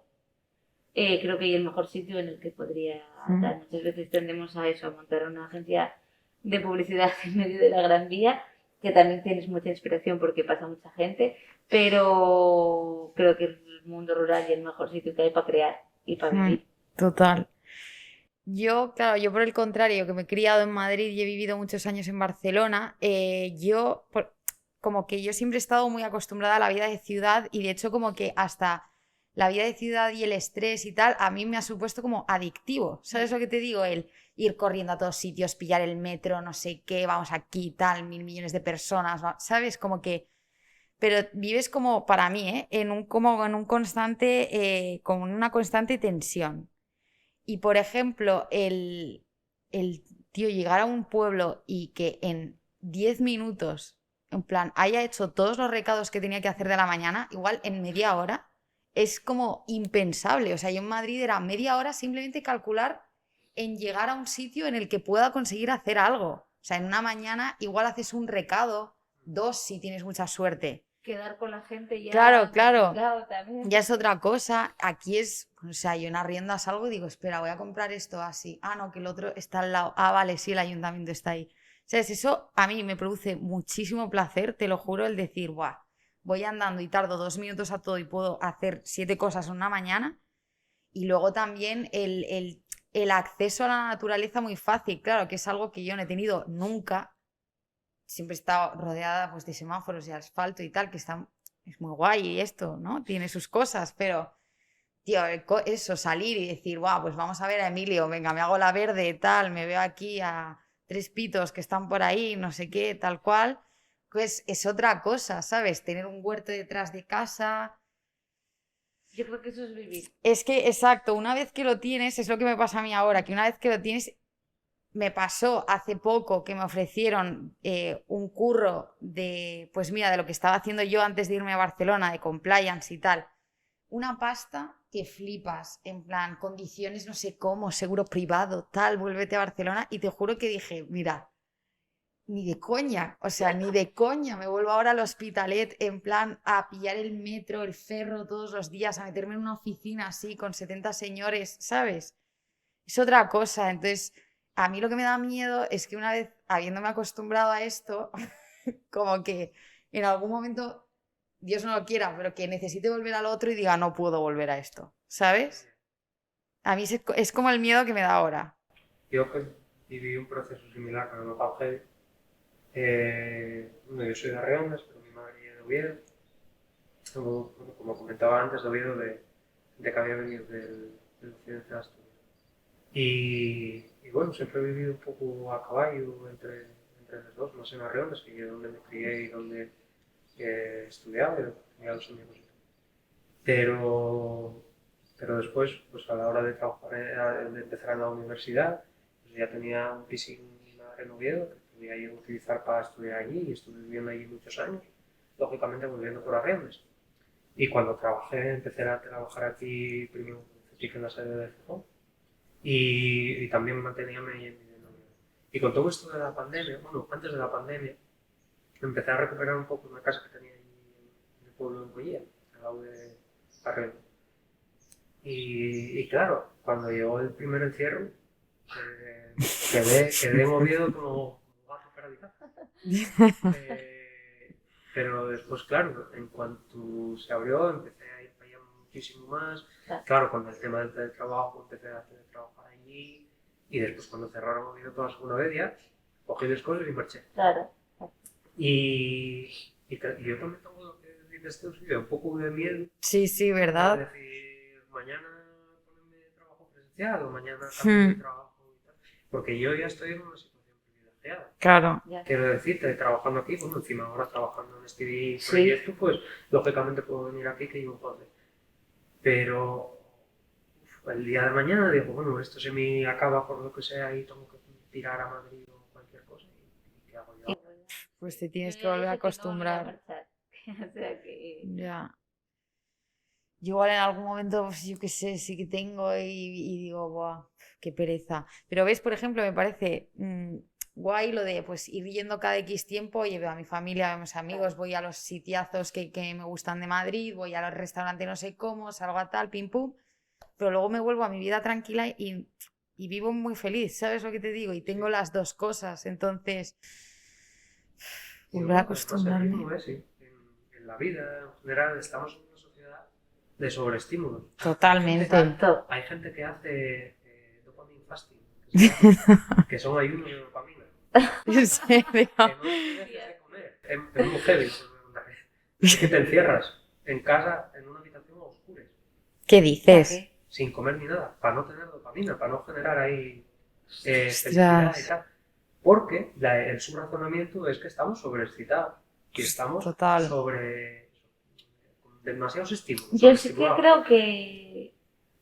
creo que es el mejor sitio en el que podría estar. Muchas veces tendemos a eso, a montar una agencia de publicidad en medio de la Gran Vía, que también tienes mucha inspiración porque pasa mucha gente, pero creo que el mundo rural es el mejor sitio que hay para crear y para vivir. Total. Yo, claro, yo por el contrario, que me he criado en Madrid y he vivido muchos años en Barcelona, como que yo siempre he estado muy acostumbrada a la vida de ciudad y de hecho como que hasta la vida de ciudad y el estrés y tal, a mí me ha supuesto como adictivo. ¿Sabes lo que te digo? El ir corriendo a todos sitios, pillar el metro, no sé qué, vamos aquí, tal, 1.000 millones de personas, ¿sabes? Como que... Pero vives como, para mí, ¿eh? Como en un constante, como en una constante tensión. Y por ejemplo, el tío llegar a un pueblo y que en 10 minutos, en plan, haya hecho todos los recados que tenía que hacer de la mañana, igual en media hora, es como impensable. O sea, yo en Madrid era media hora simplemente calcular en llegar a un sitio en el que pueda conseguir hacer algo. O sea, en una mañana igual haces un recado, dos si tienes mucha suerte. Quedar con la gente ya Claro, claro. complicado también. Ya es otra cosa. Aquí es, o sea, yo en Arriendas salgo y digo, espera, voy a comprar esto así. Ah, no, que el otro está al lado. Ah, vale, sí, el ayuntamiento está ahí. ¿Sabes? Eso a mí me produce muchísimo placer, te lo juro, el decir, guau, voy andando y tardo 2 minutos a todo y puedo hacer 7 cosas en una mañana. Y luego también el acceso a la naturaleza muy fácil, claro, que es algo que yo no he tenido nunca. Siempre he estado rodeada pues, de semáforos y asfalto y tal, que está, es muy guay y esto, ¿no? Tiene sus cosas, pero, tío, eso, salir y decir, guau, pues vamos a ver a Emilio, venga, me hago la verde, tal, me veo aquí a 3 pitos que están por ahí, no sé qué, tal cual, pues es otra cosa, ¿sabes? Tener un huerto detrás de casa. Yo creo que eso es vivir. Es que, exacto, una vez que lo tienes, es lo que me pasa a mí ahora, que una vez que lo tienes, me pasó hace poco que me ofrecieron un curro de, pues mira, de lo que estaba haciendo yo antes de irme a Barcelona, de compliance y tal. Una pasta que flipas, en plan, condiciones no sé cómo, seguro privado, tal, vuélvete a Barcelona. Y te juro que dije, mira, ni de coña, o sea, ni de coña, me vuelvo ahora al Hospitalet en plan a pillar el metro, el ferro todos los días, a meterme en una oficina así con 70 señores, ¿sabes? Es otra cosa. Entonces, a mí lo que me da miedo es que una vez habiéndome acostumbrado a esto, como que en algún momento, Dios no lo quiera, pero que necesite volver al otro y diga, no puedo volver a esto, ¿sabes? A mí es como el miedo que me da ahora. Yo que viví un proceso similar con el Pau bueno, yo soy de Arreones, pero mi madre es de Oviedo. Como comentaba antes, de Oviedo, de que había venido del occidente de Asturias. Y bueno, siempre he vivido un poco a caballo entre los dos, más en Arreones, que es donde me crié y donde he estudiado, y a los amigos. Pero, pero después, pues a la hora de trabajar, de empezar en la universidad, pues ya tenía un piso en mi madre en Oviedo, que podía ir a utilizar para estudiar allí, y estuve viviendo allí muchos años, lógicamente volviendo por Arreones. Y cuando trabajé, empecé a trabajar aquí, primero en la sede de Gijón, y también manteníame ahí en mi novio. Y con todo esto de la pandemia, bueno, antes de la pandemia, empecé a recuperar un poco una casa que tenía allí en el pueblo de Collía, al lado de Arreo. Y claro, cuando llegó el primer encierro, quedé movido como gato paralizado. Pero después, claro, en cuanto se abrió, empecé a ir para allá muchísimo más. Claro, con el tema del teletrabajo, empecé a teletrabajar allí. Y después, cuando cerraron Oviedo toda la segunda vez, ya cogí las cosas y marché. Claro. Y yo también tengo lo que dices tú, sí, un poco de miedo. Sí, sí, De ¿verdad? decir, mañana ponerme trabajo presencial o mañana cambio de Hmm, trabajo y tal. Porque yo ya estoy en una situación privilegiada. claro. Ya. Quiero decirte, trabajando aquí, bueno, encima ahora trabajando en este Sí. proyecto, pues lógicamente puedo venir aquí que yo puedo hacer. Pero el día de mañana digo, bueno, esto se me acaba por lo que sea y tengo que tirar a Madrid o cualquier cosa. ¿Y qué hago yo? Pues te tienes Yo que ya volver a dije que no me iba a acostumbrar. marchar. O sea que... Ya. Yo igual en algún momento, pues, yo qué sé, sí que tengo y digo, buah, qué pereza. Pero ves, por ejemplo, me parece guay lo de pues ir yendo cada X tiempo, oye, veo a mi familia, veo a mis amigos, voy a los sitiazos que me gustan de Madrid, voy a los restaurantes no sé cómo, salgo a tal, pim pum, pero luego me vuelvo a mi vida tranquila y vivo muy feliz, ¿sabes lo que te digo? Y tengo Sí. las dos cosas, entonces Y volver a bueno, además el acostumbrarme. ritmo es, sí. En la vida en general estamos en una sociedad de sobreestímulos. Totalmente. Exacto. Hay gente que hace dopamine fasting, que se llama, que son ayunos de dopamina. En serio. Que no te dejes de comer. Es muy heavy. Es que te encierras en casa, en una habitación a oscuras, ¿Qué ¿Para dices? qué? sin comer ni nada, para no tener dopamina, para no generar ahí felicidad y Ostras, tal. Porque el subrazonamiento es que estamos sobreexcitados y estamos total. con demasiados estímulos, Yo sí que sobreestimulados. creo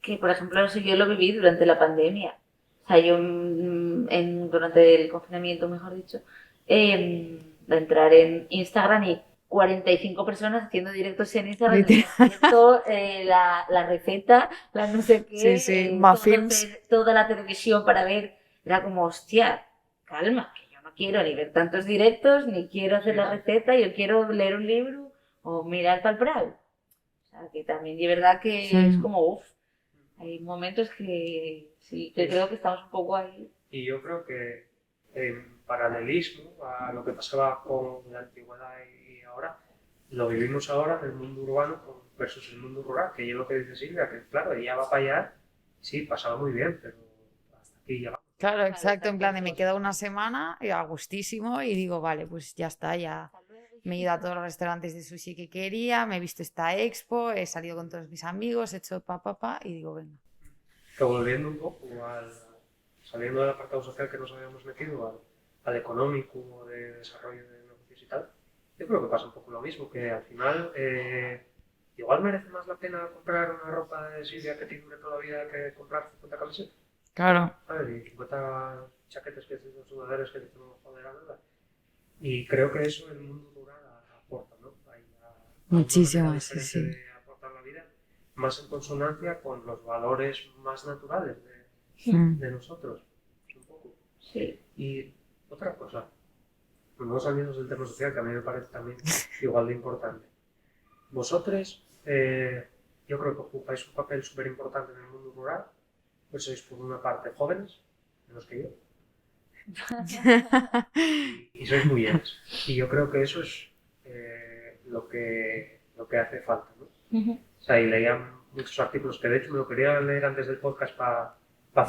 que, por ejemplo, eso yo lo viví durante la pandemia. O sea, yo durante el confinamiento, mejor dicho, de entrar en Instagram y 45 personas haciendo directos en Instagram, el Literal. concierto, la receta, la no sé Sí, qué, sí, muffins. toda la televisión para ver. Era como, hostia, calma, que yo no quiero ni ver tantos directos, ni quiero hacer Sí, la sí. receta, yo quiero leer un libro o mirar para el Prado. O sea, que también de verdad que es Mm, como, uff, hay momentos que sí, que creo que estamos un poco ahí. Y yo creo que en paralelismo a lo que pasaba con la antigüedad y ahora, lo vivimos ahora en el mundo urbano versus el mundo rural, que yo lo que dice Silvia, que claro, ella va para allá, sí, pasaba muy bien, pero hasta aquí llegamos. claro, Claro, exacto. En exacto, plan de eso. me quedo una semana y a gustísimo y digo, vale, pues ya está, ya me he ido a todos los restaurantes de sushi que quería, me he visto esta expo, he salido con todos mis amigos, he hecho pa y digo, venga. Que volviendo un poco saliendo del apartado social que nos habíamos metido, al económico, de desarrollo de negocios y tal, yo creo que pasa un poco lo mismo, que al final igual merece más la pena comprar una ropa de Silvia que te dure toda la vida que comprar 50 camisetas, Claro, ¿sabes? Y 50 chaquetas que son sudaderas que te no joder a nada. Y creo que eso el mundo rural aporta, ¿no? Hay a una manera muchísimo, sí, diferente sí. de aportar la vida, más en consonancia con los valores más naturales Mm. de nosotros, un poco. Sí. Y otra cosa, no saliendo del tema social, que a mí me parece también igual de importante. Vosotros, yo creo que ocupáis un papel súper importante en el mundo rural, pues sois por una parte jóvenes, menos que yo, y sois muy jóvenes. Y yo creo que eso es lo que hace falta, ¿no? Ujú. O sea, y leía muchos artículos que de hecho me lo quería leer antes del podcast para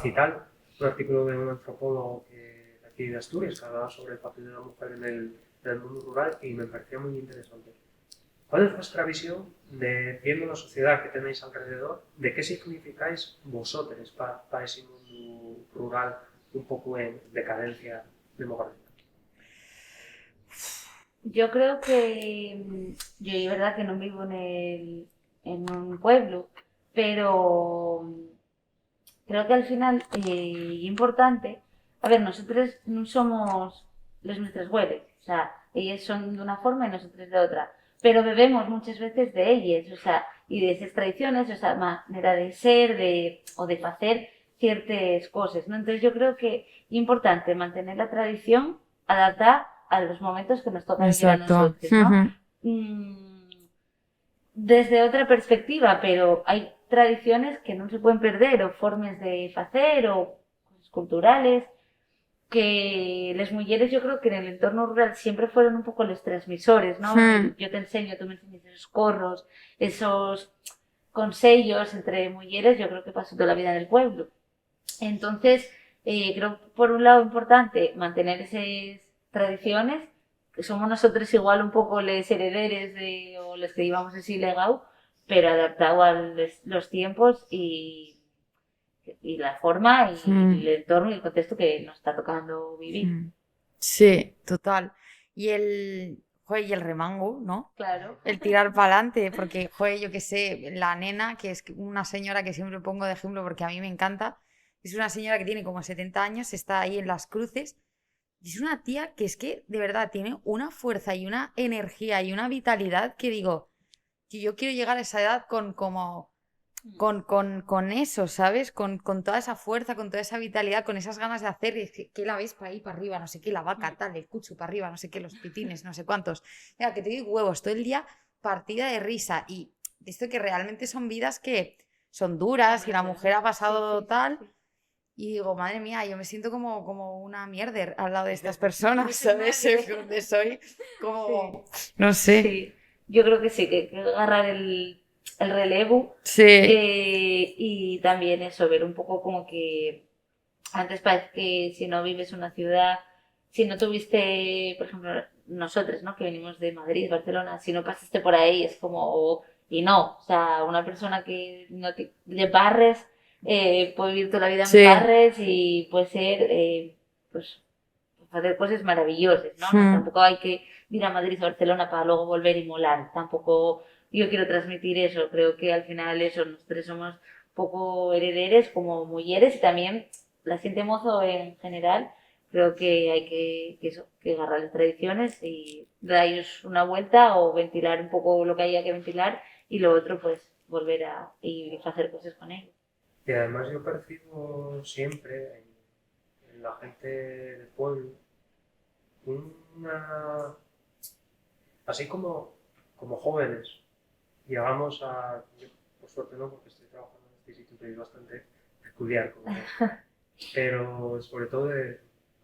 citar, un artículo de un antropólogo de aquí de Asturias que hablaba sobre el papel de la mujer en el mundo rural y me parecía muy interesante. ¿Cuál es vuestra visión de, viendo la sociedad que tenéis alrededor, de qué significáis vosotros para ese mundo rural un poco en decadencia demográfica? Yo creo que yo es verdad que no vivo en un pueblo, pero creo que al final importante, a ver, nosotros no somos los nuestros abuelos, o sea, ellos son de una forma y nosotros de otra, pero bebemos muchas veces de ellos, o sea, y de esas tradiciones, o sea, manera de ser, o de hacer ciertas cosas, ¿no? Entonces yo creo que es importante mantener la tradición adaptada a los momentos que nos toca vivir a Exacto. nosotros, ¿no? Ujú. Desde otra perspectiva, pero hay tradiciones que no se pueden perder, o formas de hacer, o cosas culturales, que las mujeres yo creo que en el entorno rural siempre fueron un poco los transmisores, ¿no? Yo te enseño, tú me enseñas esos corros, esos consejos entre mujeres, yo creo que pasó toda la vida en el pueblo. Entonces, creo por un lado importante mantener esas tradiciones, que somos nosotros igual un poco los herederos o los que llevamos ese legado, pero adaptado a los tiempos y la forma y el entorno y el contexto que nos está tocando vivir. Sí, total. Joder, y el remango, ¿no? Claro. El tirar para adelante, porque, joder, yo qué sé, la nena, que es una señora que siempre pongo de ejemplo porque a mí me encanta, es una señora que tiene como 70 años, está ahí en Las Cruces, y es una tía que es que, de verdad, tiene una fuerza y una energía y una vitalidad que digo, que yo quiero llegar a esa edad con eso, ¿sabes? Con toda esa fuerza, con toda esa vitalidad, con esas ganas de hacer, es que la ves para ahí, para arriba, no sé qué, la vaca, tal, el cucho para arriba, no sé qué, los pitines, no sé cuántos. Mira, que te doy huevos todo el día partida de risa. Y esto que realmente son vidas que son duras y la mujer ha pasado tal. Y digo, madre mía, yo me siento como una mierda al lado de estas personas, ¿sabes? Soy como, no sé. Sí, yo creo que sí, que hay que agarrar el relevo Sí, y también eso, ver un poco como que antes parece que si no vives en una ciudad, si no tuviste, por ejemplo, nosotros, ¿no? Que venimos de Madrid, Barcelona, si no pasaste por ahí es como, y no, o sea, una persona que no de Barres puede vivir toda la vida en sí. Barres y puede ser, pues, hacer cosas maravillosas, ¿no? Tampoco hay que ir a Madrid o Barcelona para luego volver y molar, tampoco yo quiero transmitir eso, creo que al final eso, nosotros somos poco herederes como mujeres y también la gente mozo en general, creo que hay que agarrar las tradiciones y darles una vuelta o ventilar un poco lo que haya que ventilar y lo otro pues volver a y hacer cosas con ellos. Y además yo percibo siempre en la gente del pueblo una... Así como jóvenes, llegamos a... Yo, por suerte no, porque estoy trabajando en este instituto y es bastante peculiar, como ves. Pero sobre todo de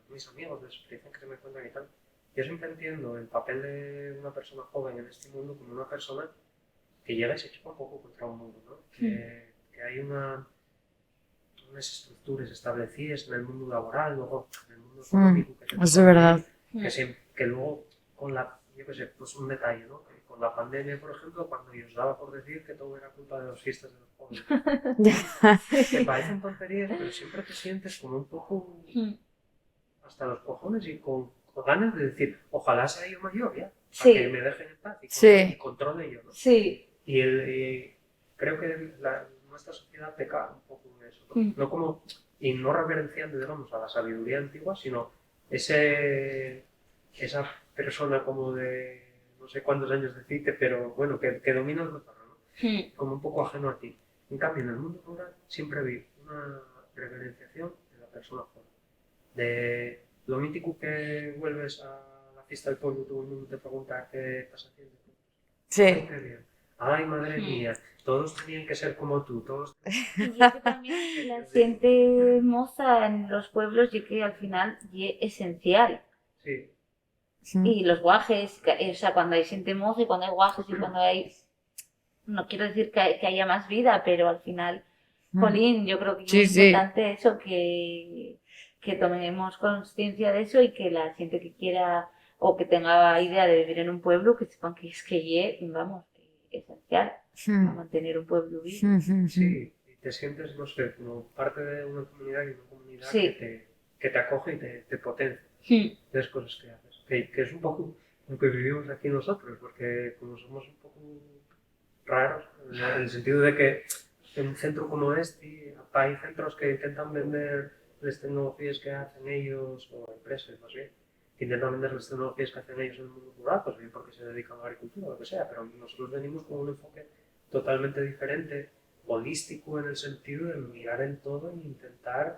mis amigos, de su experiencia que se me cuentan y tal. Yo siempre entiendo el papel de una persona joven en este mundo como una persona que llega y se choca un poco contra un mundo, ¿no? Que hay unas estructuras establecidas en el mundo laboral, luego en el mundo económico, que te Eso es tocan verdad. vivir, que luego con la, yo qué sé, pues un detalle, ¿no? Que con la pandemia, por ejemplo, cuando os daba por decir que todo era culpa de las fiestas de los jóvenes. Que parecen tonterías, pero siempre te sientes como un poco hasta los cojones y con ganas de decir, ojalá sea yo mayor ya, para que me dejen en paz y controle yo, ¿no? Sí. Y creo que nuestra sociedad peca un poco en eso, ¿no? No como, y no reverenciando, digamos, a la sabiduría antigua, sino esa persona como de no sé cuántos años decirte, pero bueno, que domina el terreno, ¿no? Como un poco ajeno a ti. En cambio, en el mundo rural siempre vi una reverenciación de la persona joven. De lo mítico que vuelves a la fiesta del pueblo, todo el mundo te pregunta qué estás haciendo. Sí. Ay, qué bien. Ay, madre mía, todos tenían que ser como tú, todos. Y es que también la gente moza en los pueblos y que al final es esencial. Sí. Y los guajes, o sea, cuando hay gente moza y cuando hay guajes y cuando hay... No quiero decir que haya más vida, pero al final, Colín, yo creo que es importante eso, que tomemos conciencia de eso y que la gente que quiera o que tenga idea de vivir en un pueblo, que sepan que es vamos, esencial para mantener un pueblo vivo. Sí, y te sientes, no sé, como parte de una comunidad y una comunidad Sí. que que te acoge y te potencia Mm. las cosas que haces. Que es un poco lo que vivimos aquí nosotros, porque como somos un poco raros, en el sentido de que en un centro como este hay centros que intentan vender las tecnologías que hacen ellos, o empresas más bien, que intentan vender las tecnologías que hacen ellos en el mundo rural, pues bien porque se dedican a la agricultura o lo que sea, pero nosotros venimos con un enfoque totalmente diferente, holístico en el sentido de mirar el todo e intentar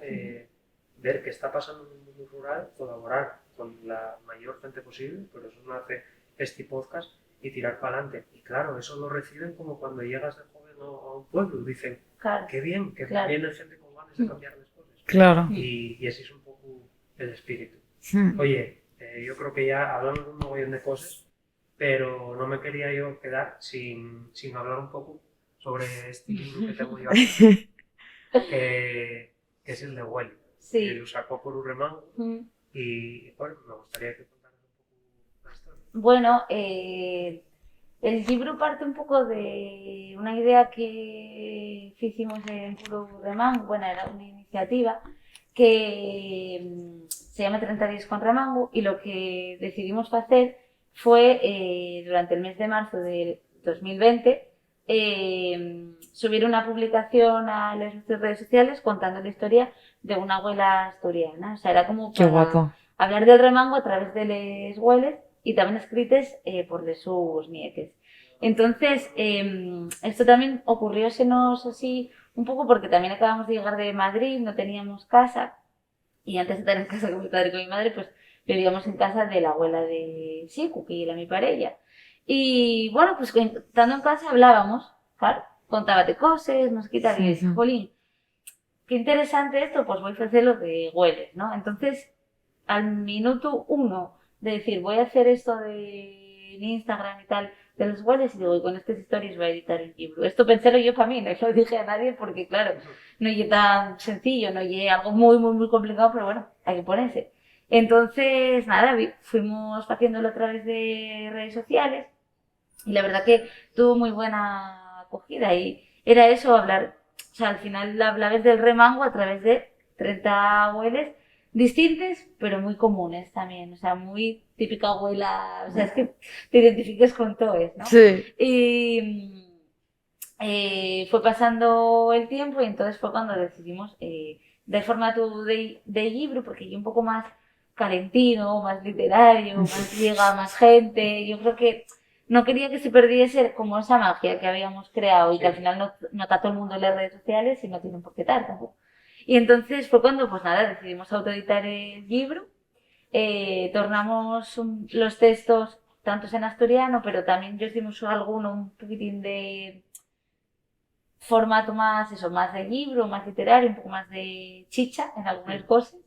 ver qué está pasando en el mundo rural, colaborar con la mayor gente posible, por eso no hace este podcast, y tirar para adelante. Y claro, eso lo reciben como cuando llegas de joven a un pueblo, dicen, Claro, qué bien, que claro. viene gente con ganas de cambiar las cosas. Claro. Y ese es un poco el espíritu. Mm. Oye, yo creo que ya hablamos de un mogollón de cosas, pero no me quería yo quedar sin hablar un poco sobre este libro que tengo yo aquí, que es el de Welly. Que Sí. lo sacó por Urremango Mm. y bueno, me gustaría que contaras un poco la historia. Bueno, el libro parte un poco de una idea que hicimos en Puro Remango, bueno, era una iniciativa que se llama 30 días con Remango y lo que decidimos hacer fue durante el mes de marzo del 2020 subir una publicación a las redes sociales contando la historia de una abuela asturiana. O sea, era como Qué para guapo. hablar del remango a través de les hueles y también escrites por les sus nietes. Entonces, esto también ocurriósenos así un poco porque también acabamos de llegar de Madrid, no teníamos casa y antes de estar en casa con mi padre y con mi madre, pues vivíamos en casa de la abuela de Siku, que era mi pareja. Y bueno, pues estando en casa hablábamos, claro, contábate cosas, nos quitaría y Ujú. jolín, qué interesante esto, pues voy a hacer lo que hueles, ¿no? Entonces, al minuto uno de decir, voy a hacer esto de Instagram y tal, de los hueles, y digo, y con estas historias voy a editar el libro. Esto pensélo yo para mí, no lo dije a nadie porque, claro, no es tan sencillo, no es algo muy, muy, muy complicado, pero bueno, hay que ponerse. Entonces, nada, fuimos haciéndolo a través de redes sociales y la verdad que tuvo muy buena acogida y era eso, hablar, o sea, al final hablabas del remango a través de 30 abuelas distintas, pero muy comunes también, o sea, muy típica abuela, o sea, es que te identifiques con todos, ¿no? Sí. Y fue pasando el tiempo y entonces fue cuando decidimos dar formato de libro, porque yo un poco más calentino, más literario, más llega a más gente, yo creo que no quería que se perdiese como esa magia que habíamos creado y que al final no está todo el mundo en las redes sociales y no tienen por qué estar tampoco. Y entonces fue cuando, pues nada, decidimos autoeditar el libro, tornamos los textos tantos en asturiano, pero también yo hicimos alguno un poquitín de formato más, eso, más de libro, más literario, un poco más de chicha en algunas cosas.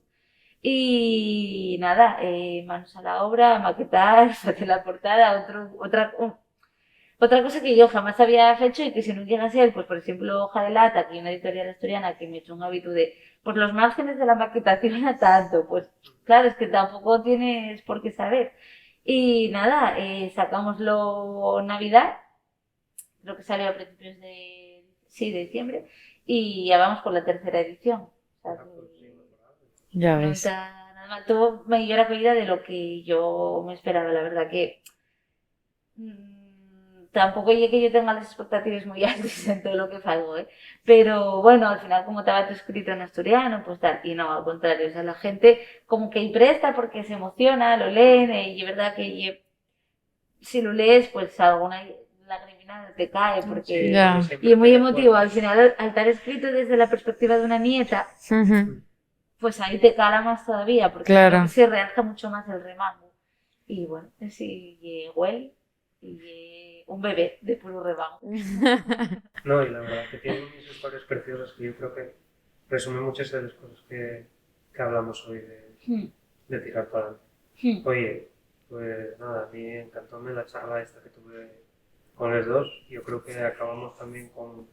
Y nada, manos a la obra, maquetar, hacer la portada, otra cosa que yo jamás había hecho y que si no llega a ser, pues por ejemplo, Hoja de Lata, que es una editorial asturiana que me echó un hábito de, pues los márgenes de la maquetación a tanto, pues claro, es que tampoco tienes por qué saber. Y nada, sacámoslo Navidad, creo que salió a principios de, sí, de diciembre, y ya vamos por la tercera edición. O sea, Ya no ves. está nada mal. Tuvo mayor acogida de lo que yo me esperaba, la verdad que tampoco llegué que yo tenga las expectativas muy altas en todo lo que hago, ¿eh? Pero bueno, al final como estaba todo escrito en asturiano, pues tal, y no, al contrario, o sea, la gente como que presta porque se emociona, lo leen, y es verdad que si lo lees, pues alguna lagrimina te cae, porque Ya. y es muy emotivo, al final al estar escrito desde la perspectiva de una nieta, Ujú. pues ahí te cala más todavía, porque Claro. creo que se realza mucho más el remango. Y bueno, sí, y Well, y un bebé de puro remango. No, y la verdad que tiene unas historias preciosas que yo creo que resumen muchas de las cosas que hablamos hoy Hmm, de tirar para adelante. hmm. Oye, pues nada, a mí encantóme la charla esta que tuve con los dos. Yo creo que acabamos también con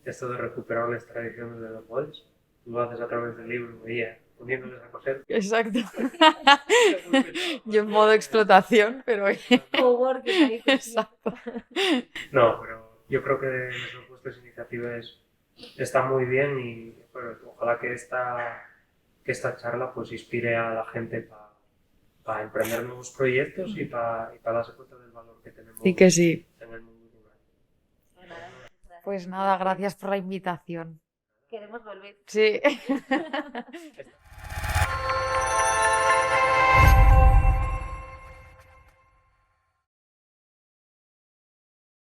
esto de recuperar las tradiciones de los bols. Tú lo haces a través del libro, veía, poniéndoles a coser. Exacto. Yo en modo explotación, pero Coworking ahí con exacto. No, pero yo creo que vuestras iniciativas están muy bien y bueno, ojalá que que esta charla pues inspire a la gente para emprender nuevos proyectos y para darse cuenta del valor que tenemos Sí que sí. en el mundo rural. Pues nada, gracias por la invitación. Queremos volver. Sí. Está